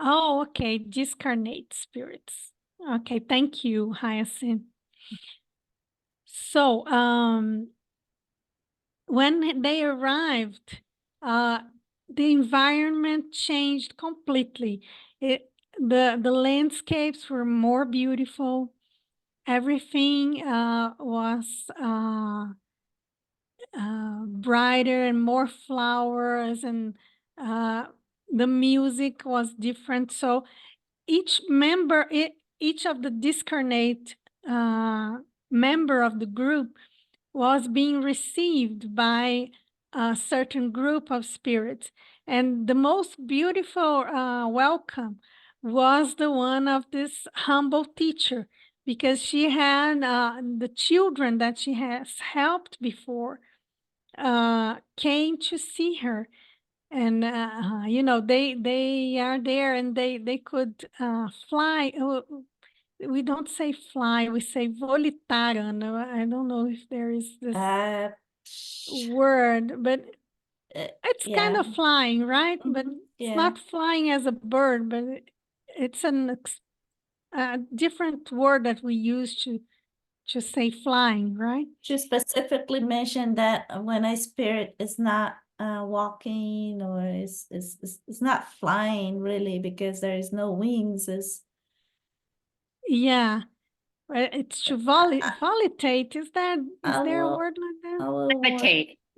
Oh, okay, discarnate spirits. Okay, thank you, Hyacinth. So when they arrived, the environment changed completely. The landscapes were more beautiful. Everything was brighter, and more flowers, and the music was different. So each of the discarnate member of the group was being received by a certain group of spirits. And the most beautiful welcome was the one of this humble teacher, because she had the children that she has helped before came to see her. And, they are there, and they could fly. We don't say fly, we say volitare. No, I don't know if there is this word, but it's kind of flying, right? But it's not flying as a bird, but it's a different word that we use to say flying, right? She specifically mentioned that when a spirit is not walking, or is not flying really, because there is no wings, yeah, it's to volitate. Is there a word like that?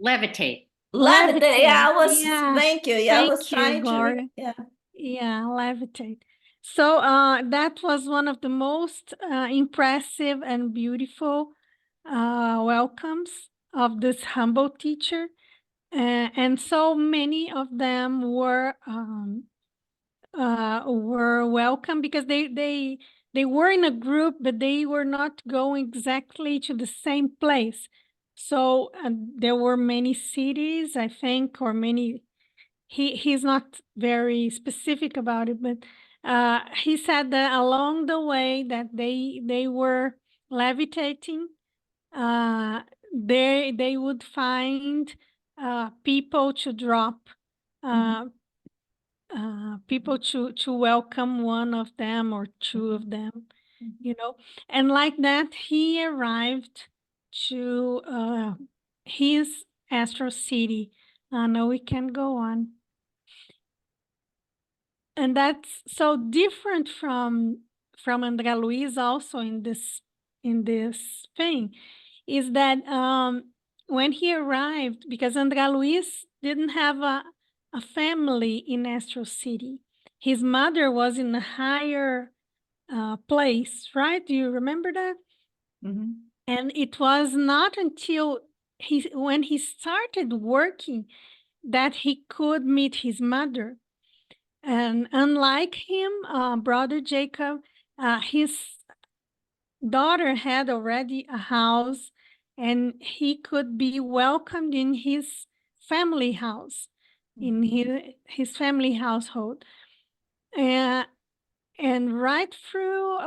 Levitate. Yeah, I was. Yeah. Thank you. Yeah, I was trying Gloria. to. Yeah. Yeah, levitate. So that was one of the most impressive and beautiful welcomes of this humble teacher. And so many of them were welcome because they were in a group, but they were not going exactly to the same place. So there were many cities, I think, or many. He's not very specific about it, but he said that along the way that they were levitating, they would find people to drop, people to welcome one of them or two of them, you know. And like that, he arrived to his astral city. Now we can go on. And that's so different from André Luiz also in this thing, is that when he arrived, because André Luiz didn't have a family in Astro City. His mother was in a higher place, right? Do you remember that? Mm-hmm. And it was not until when he started working that he could meet his mother. And unlike him, brother Jacob, his daughter had already a house and he could be welcomed in his family house, in his family household. And right through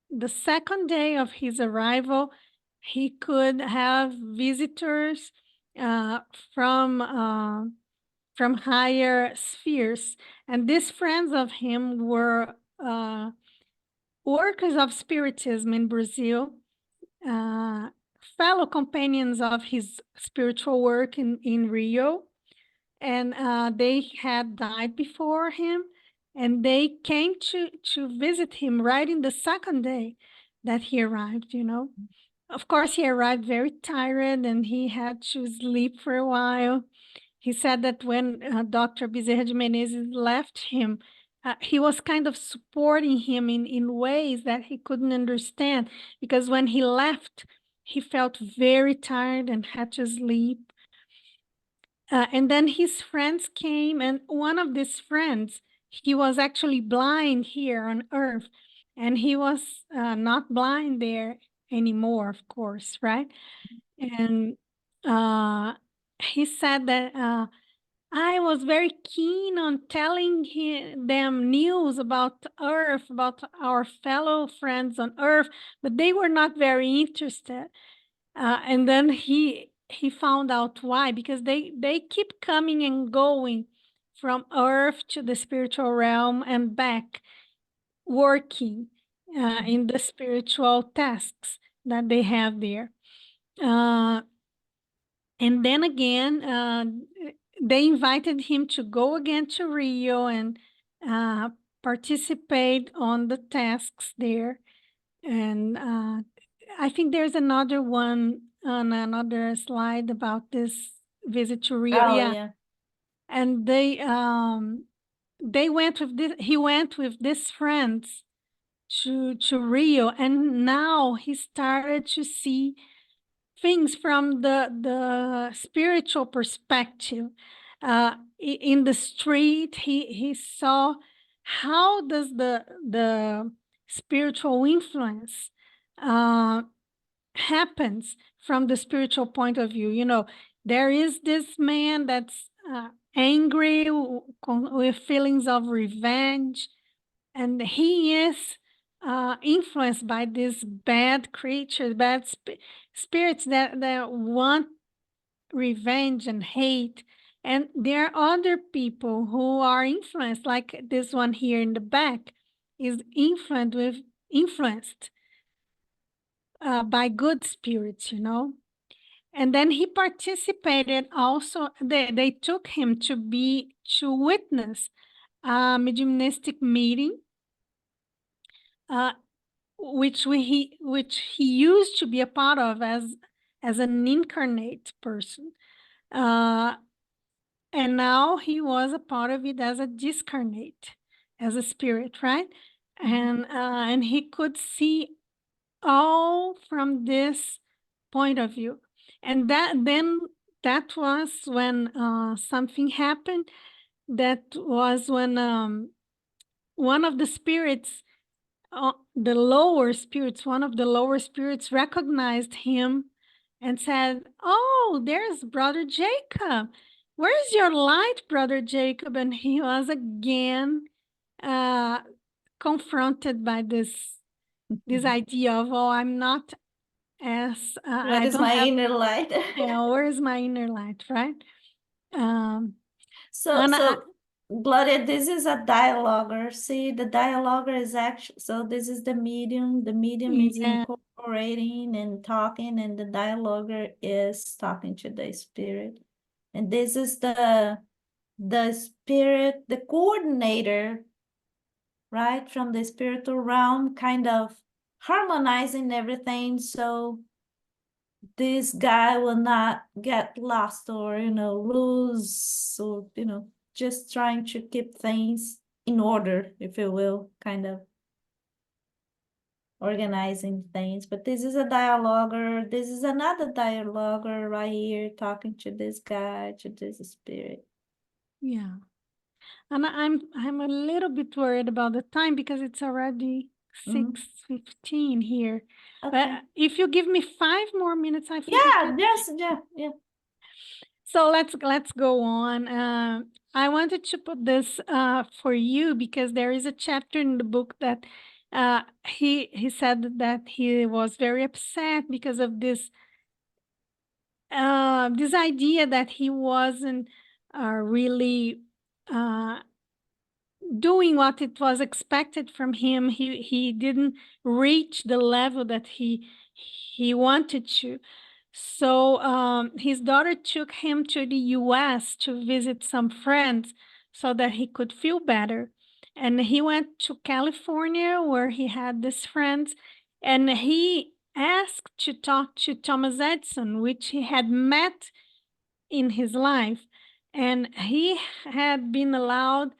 the second day of his arrival, he could have visitors from higher spheres. And these friends of him were workers of spiritism in Brazil, fellow companions of his spiritual work in Rio. And they had died before him. And they came to visit him right in the second day that he arrived, you know. Of course, he arrived very tired and he had to sleep for a while. He said that when Dr. Bezerra de Menezes left him, he was kind of supporting him in ways that he couldn't understand, because when he left, he felt very tired and had to sleep. And then his friends came, and one of these friends, he was actually blind here on Earth, and he was not blind there anymore, of course, right? And he said that I was very keen on telling them news about Earth, about our fellow friends on Earth, but they were not very interested. And then he found out why, because they keep coming and going from Earth to the spiritual realm and back, working in the spiritual tasks that they have there. And then again, they invited him to go again to Rio and participate on the tasks there. And I think there's another one on another slide about this visit to Rio. Oh, yeah. And they went with this. He went with these friends to Rio, and now he started to see things from the spiritual perspective. In the street, he saw how does the spiritual influence happens from the spiritual point of view. You know, there is this man that's angry with feelings of revenge, and he is influenced by these bad creatures, bad spirits that want revenge and hate. And there are other people who are influenced, like this one here in the back is influenced by good spirits, you know. And then he participated also, they took him to witness a mediumistic meeting, which he used to be a part of as an incarnate person. And now he was a part of it as a discarnate. as a spirit, right? And he could see all from this point of view. And that was when something happened. That was when one of the spirits, one of the lower spirits recognized him and said, "Oh, there's Brother Jacob. Where's your light, Brother Jacob?" And he was again confronted by this idea of, "Oh, I'm not as What is my inner light?" Yeah, where is my inner light, right? So Gloria, this is a dialoguer. See, the dialoguer is actually, so this is the medium. The medium is incorporating and talking, and the dialoguer is talking to the spirit. And this is the spirit, the coordinator, right, from the spiritual realm, kind of harmonizing everything so this guy will not get lost or, lose, or, just trying to keep things in order, if you will, kind of organizing things. But this is a dialoguer. This is another dialoguer right here talking to this guy, to this spirit. Yeah. And I'm a little bit worried about the time because it's already 6:15 here. Okay. But if you give me 5 more minutes, I think yeah. So let's go on. I wanted to put this for you because there is a chapter in the book that he said that he was very upset because of this idea that he wasn't really doing what it was expected from him. He didn't reach the level that he wanted to. So his daughter took him to the US to visit some friends so that he could feel better. And he went to California where he had these friends, and he asked to talk to Thomas Edison, which he had met in his life. And he had been allowed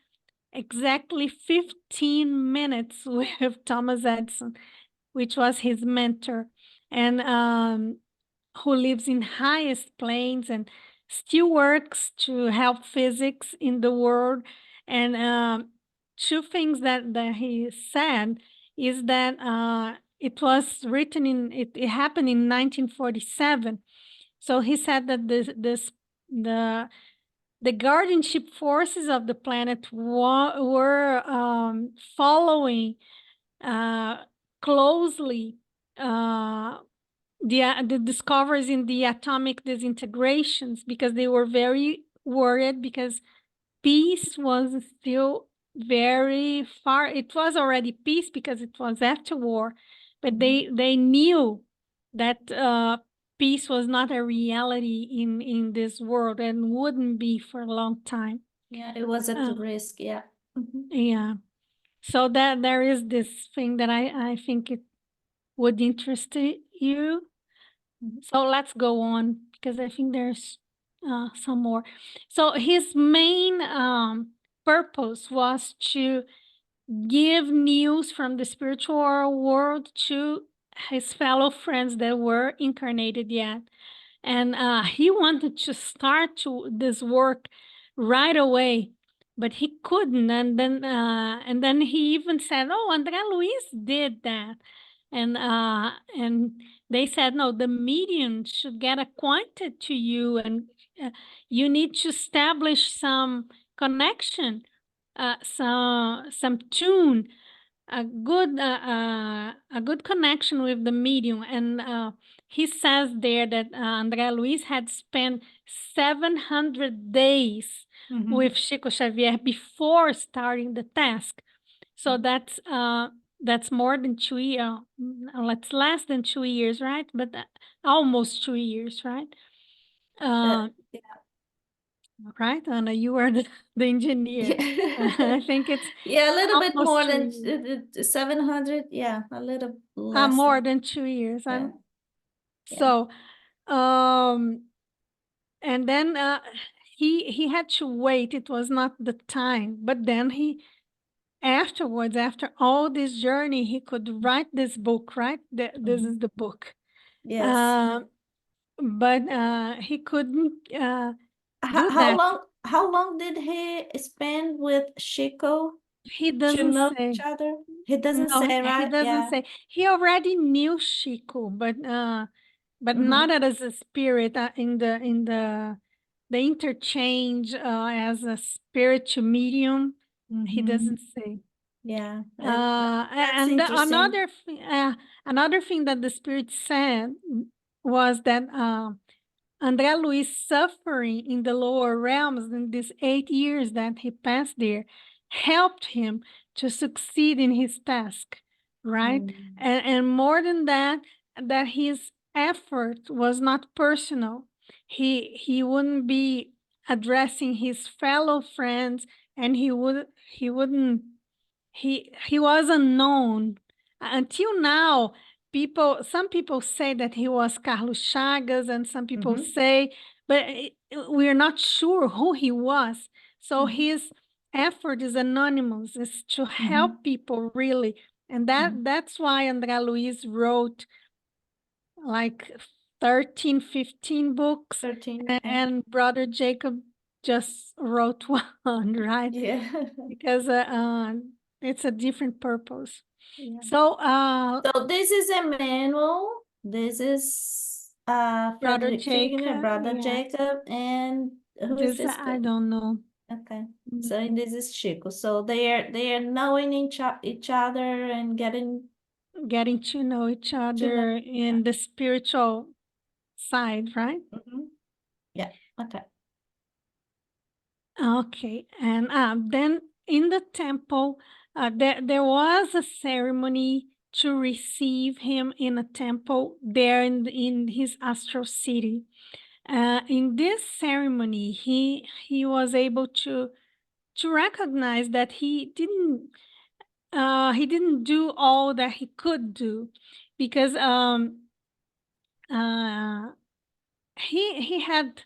exactly 15 minutes with Thomas Edison, which was his mentor, and who lives in highest plains and still works to help physics in the world. And two things that he said is that it was written it happened in 1947. So he said that the guardianship forces of the planet were following closely the discoveries in the atomic disintegrations, because they were very worried because peace was still very far. It was already peace because it was after war, but they knew that peace was not a reality in this world and wouldn't be for a long time. Yeah, it was at risk. Yeah. Yeah. So that there is this thing that I think it would interest you. So let's go on because I think there's some more. So his main purpose was to give news from the spiritual world to his fellow friends that were incarnated yet. And he wanted to start this work right away, but he couldn't. And then he even said, "Oh, André Luiz did that." And they said, "No, the medium should get acquainted to you, and you need to establish some connection, some tune, a good connection with the medium." And he says there that André Luiz had spent 700 days with Chico Xavier before starting the task. So that's more than 2 years. It's less than 2 years, right? But almost 2 years, right? Yeah. Right, Anna, you are the engineer. I think it's a little bit more than 700. Yeah, a little less. More than 2 years. Yeah. So, and then he had to wait. It was not the time, but then he afterwards, after all this journey, he could write this book, right? This is the book. Yes. But he couldn't do that. How long did he spend with Chico He to doesn't know say. each other? He doesn't No, say, he right? doesn't Yeah. say. He already knew Chico, but not as a spirit in the interchange as a spiritual medium. He doesn't say. Yeah. That's And interesting. another thing that the spirit said was that André Luiz suffering in the lower realms in these 8 years that he passed there helped him to succeed in his task, right? And more than that, that his effort was not personal. He wouldn't be addressing his fellow friends, and he wouldn't he was unknown until now. Some people say that he was Carlos Chagas, and some people say, but we're not sure who he was. So his effort is anonymous, is to help people really. And that's why André Luiz wrote like 13, 15 books. 13. And Brother Jacob just wrote one, right? Yeah. Because it's a different purpose. Yeah. So So this is Emmanuel. This is Brother Friederic Figner, Jacob, Brother yeah. Jacob, and who is this? I don't know. Okay. So and this is Chico. So they are knowing each other and getting to know each other in the spiritual side, right? Yeah. Okay. Okay. And then in the temple, there was a ceremony to receive him in a temple there in his astral city. In this ceremony, he was able to recognize that he didn't do all that he could do, because he had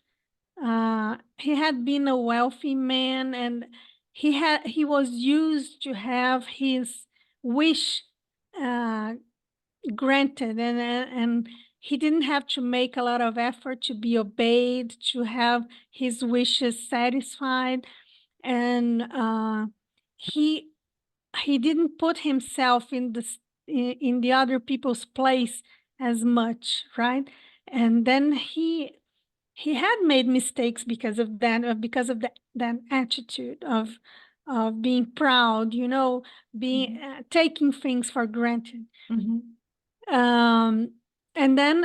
been a wealthy man, and he was used to have his wish granted, and he didn't have to make a lot of effort to be obeyed, to have his wishes satisfied. And he didn't put himself in the other people's place as much, right? And then he had made mistakes because of that, that attitude of being proud, being taking things for granted. And then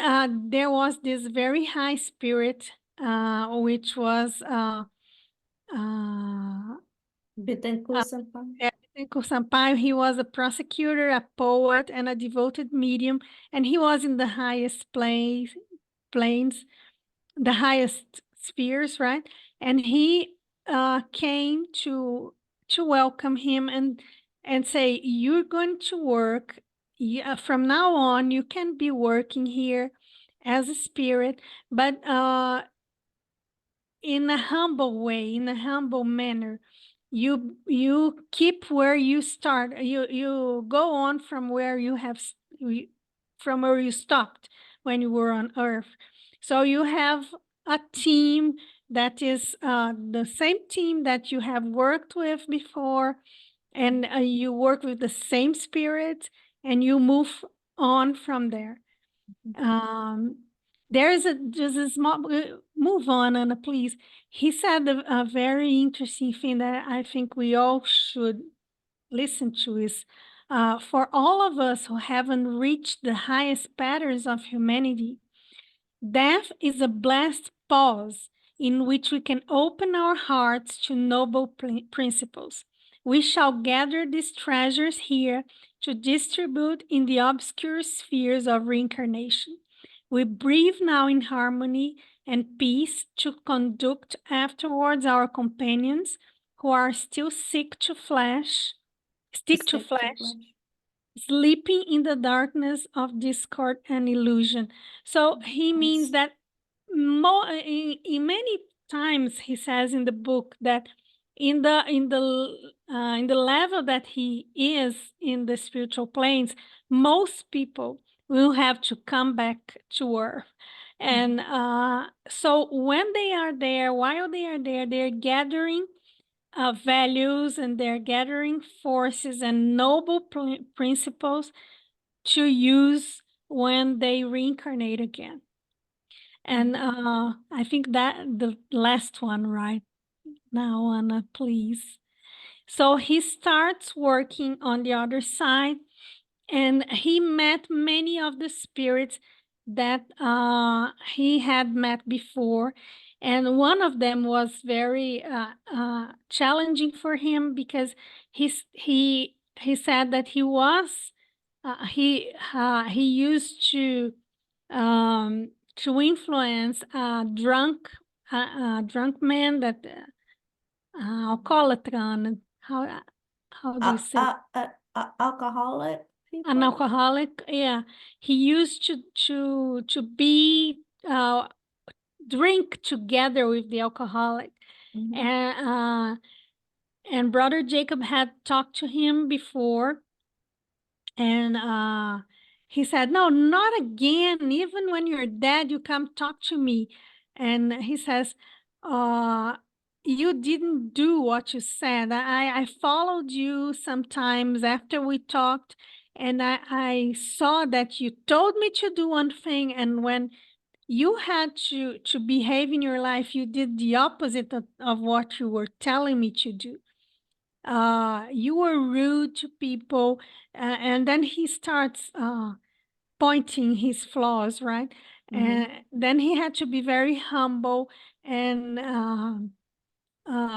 there was this very high spirit, which was Bittencourt Sampaio. He was a prosecutor, a poet, and a devoted medium, and he was in the highest planes, the highest spheres, right? And he came to welcome him and say, "You're going to work. From now on, you can be working here as a spirit, but in a humble way, in a humble manner. You keep where you start. You go on from where you stopped when you were on Earth. So you have a team that is the same team that you have worked with before, and you work with the same spirit, and you move on from there." There's just a small move on, Anna, please. He said a very interesting thing that I think we all should listen to is, for all of us who haven't reached the highest patterns of humanity, death is a blessed pause in which we can open our hearts to noble principles. We shall gather these treasures here to distribute in the obscure spheres of reincarnation. We breathe now in harmony and peace to conduct afterwards our companions who are still stick to flesh, sleeping in the darkness of discord and illusion. So he means that in many times he says in the book that in the level that he is in the spiritual planes, most people will have to come back to Earth. And so when they are there, while they are there, they're gathering values, and they're gathering forces and noble principles to use when they reincarnate again. And I think that the last one right now, Anna, please. So he starts working on the other side, and he met many of the spirits that he had met before. And one of them was very challenging for him, because he said that he was he used to influence a drunk man, that alcoholic, how do you say? Alcoholic people? An alcoholic, yeah. He used to be drink together with the alcoholic. And Brother Jacob had talked to him before, and he said, no, not again. Even when you're dead, you come talk to me. And he says, you didn't do what you said. I followed you sometimes after we talked, and I saw that you told me to do one thing, and when you had to behave in your life, you did the opposite of what you were telling me to do. You were rude to people, and then he starts pointing his flaws, right? And then he had to be very humble, and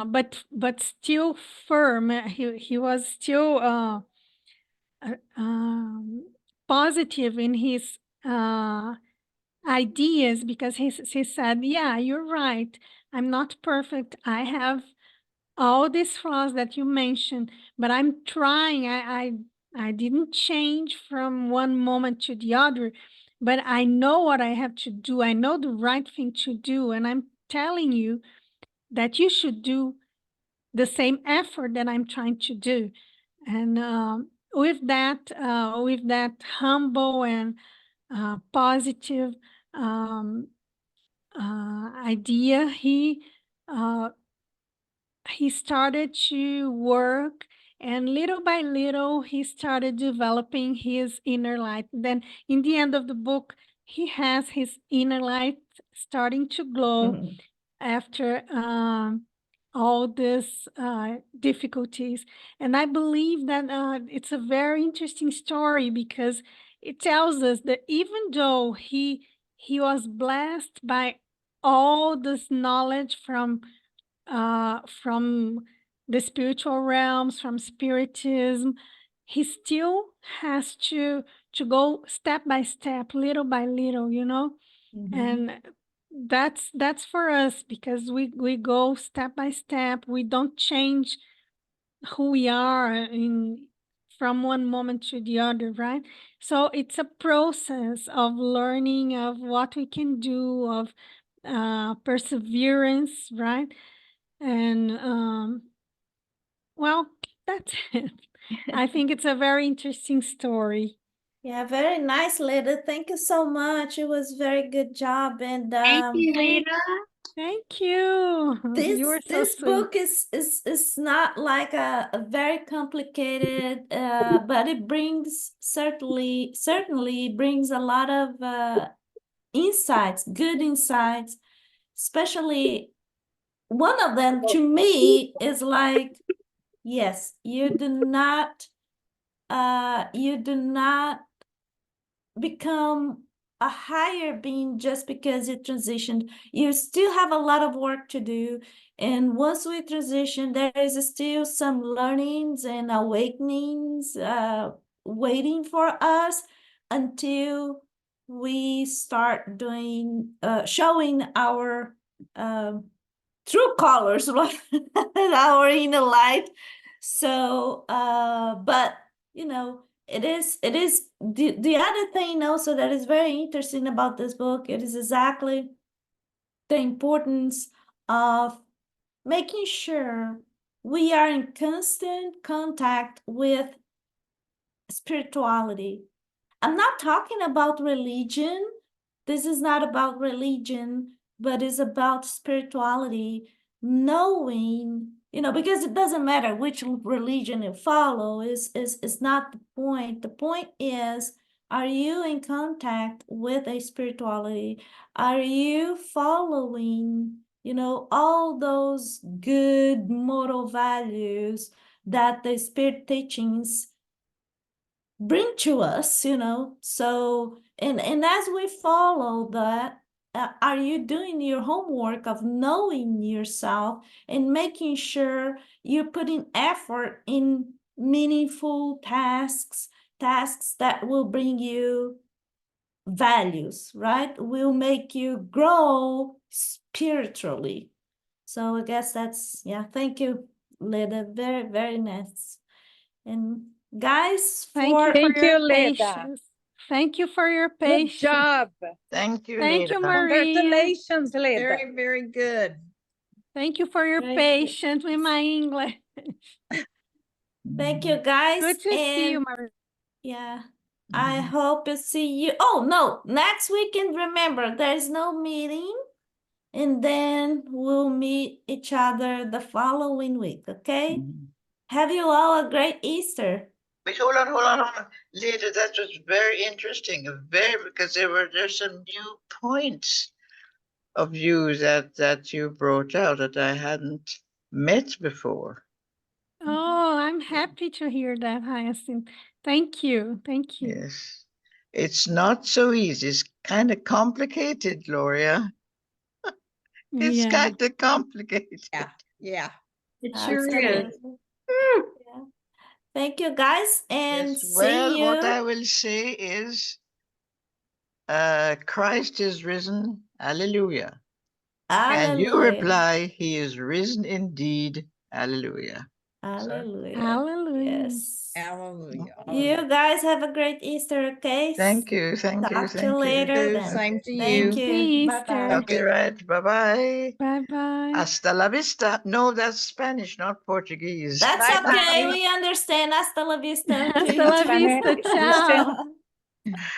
but still firm. He was still positive in his ideas, because he said, yeah, you're right, I'm not perfect, I have all these flaws that you mentioned, but I'm trying. I didn't change from one moment to the other, but I know what I have to do. I know the right thing to do, and I'm telling you that you should do the same effort that I'm trying to do. And with that humble and positive idea, he started to work, and little by little he started developing his inner light. Then in the end of the book, he has his inner light starting to glow after all these difficulties. And I believe that it's a very interesting story, because it tells us that even though he was blessed by all this knowledge from the spiritual realms, from spiritism, he still has to go step by step, little by little, you know. And that's for us, because we go step by step. We don't change who we are from one moment to the other, right? So it's a process of learning, of what we can do, of perseverance, right? And well, that's it. I think it's a very interesting story. Yeah, very nice, Leda. Thank you so much. It was very good job. And Thank you, Leda. Thank you. You were so this sweet. book is not like a very complicated, but it brings certainly brings a lot of insights, good insights. Especially one of them to me is like, yes, you do not become a higher being just because you transitioned. You still have a lot of work to do, and once we transition, there is still some learnings and awakenings waiting for us until we start doing showing our true colors, our inner light. So but you know, it is the other thing also that is very interesting about this book. It is exactly the importance of making sure we are in constant contact with spirituality. I'm not talking about religion. This is not about religion, but it's about spirituality, knowing, because it doesn't matter which religion you follow, is not the point. The point is, are you in contact with a spirituality? Are you following, all those good moral values that the spirit teachings bring to us, so and as we follow that, are you doing your homework of knowing yourself and making sure you're putting effort in meaningful tasks that will bring you values, right? Will make you grow spiritually. So I guess that's, thank you, Leda. Very, very nice. And guys, Thank you, Leda. patience. Thank you for your patience. Good job. Thank you, Thank Leda. you, Maria. Congratulations, Leda. Very, very good. Thank you for your Thank you. patience with my English. Thank you, guys. Good to see you, Maria. Yeah, I hope to see you. Oh, no, next weekend, remember, there's no meeting. And then we'll meet each other the following week, okay? Have you all a great Easter. Wait, hold on. Leda, that was very interesting. Because there's some new points of view that you brought out that I hadn't met before. Oh, I'm happy to hear that, Hyacinth. Thank you. Thank you. Yes. It's not so easy. It's kind of complicated, Gloria. It's kind of complicated. Yeah. It sure is. Absolutely. Yeah. Thank you, guys, and Yes, well, see you. what I will say is, Christ is risen. Hallelujah. And you Hallelujah. reply, he is risen indeed. Hallelujah. Hallelujah. Hallelujah. Yes. Hallelujah. You guys have a great Easter, okay? Thank you. Talk to you later then. Same to Thank you. you. Happy Bye-bye. Okay, right. Bye-bye. Bye-bye. Hasta la vista. No, that's Spanish, not Portuguese. That's Bye-bye. okay. We understand. Hasta la vista. Hasta la vista. Ciao.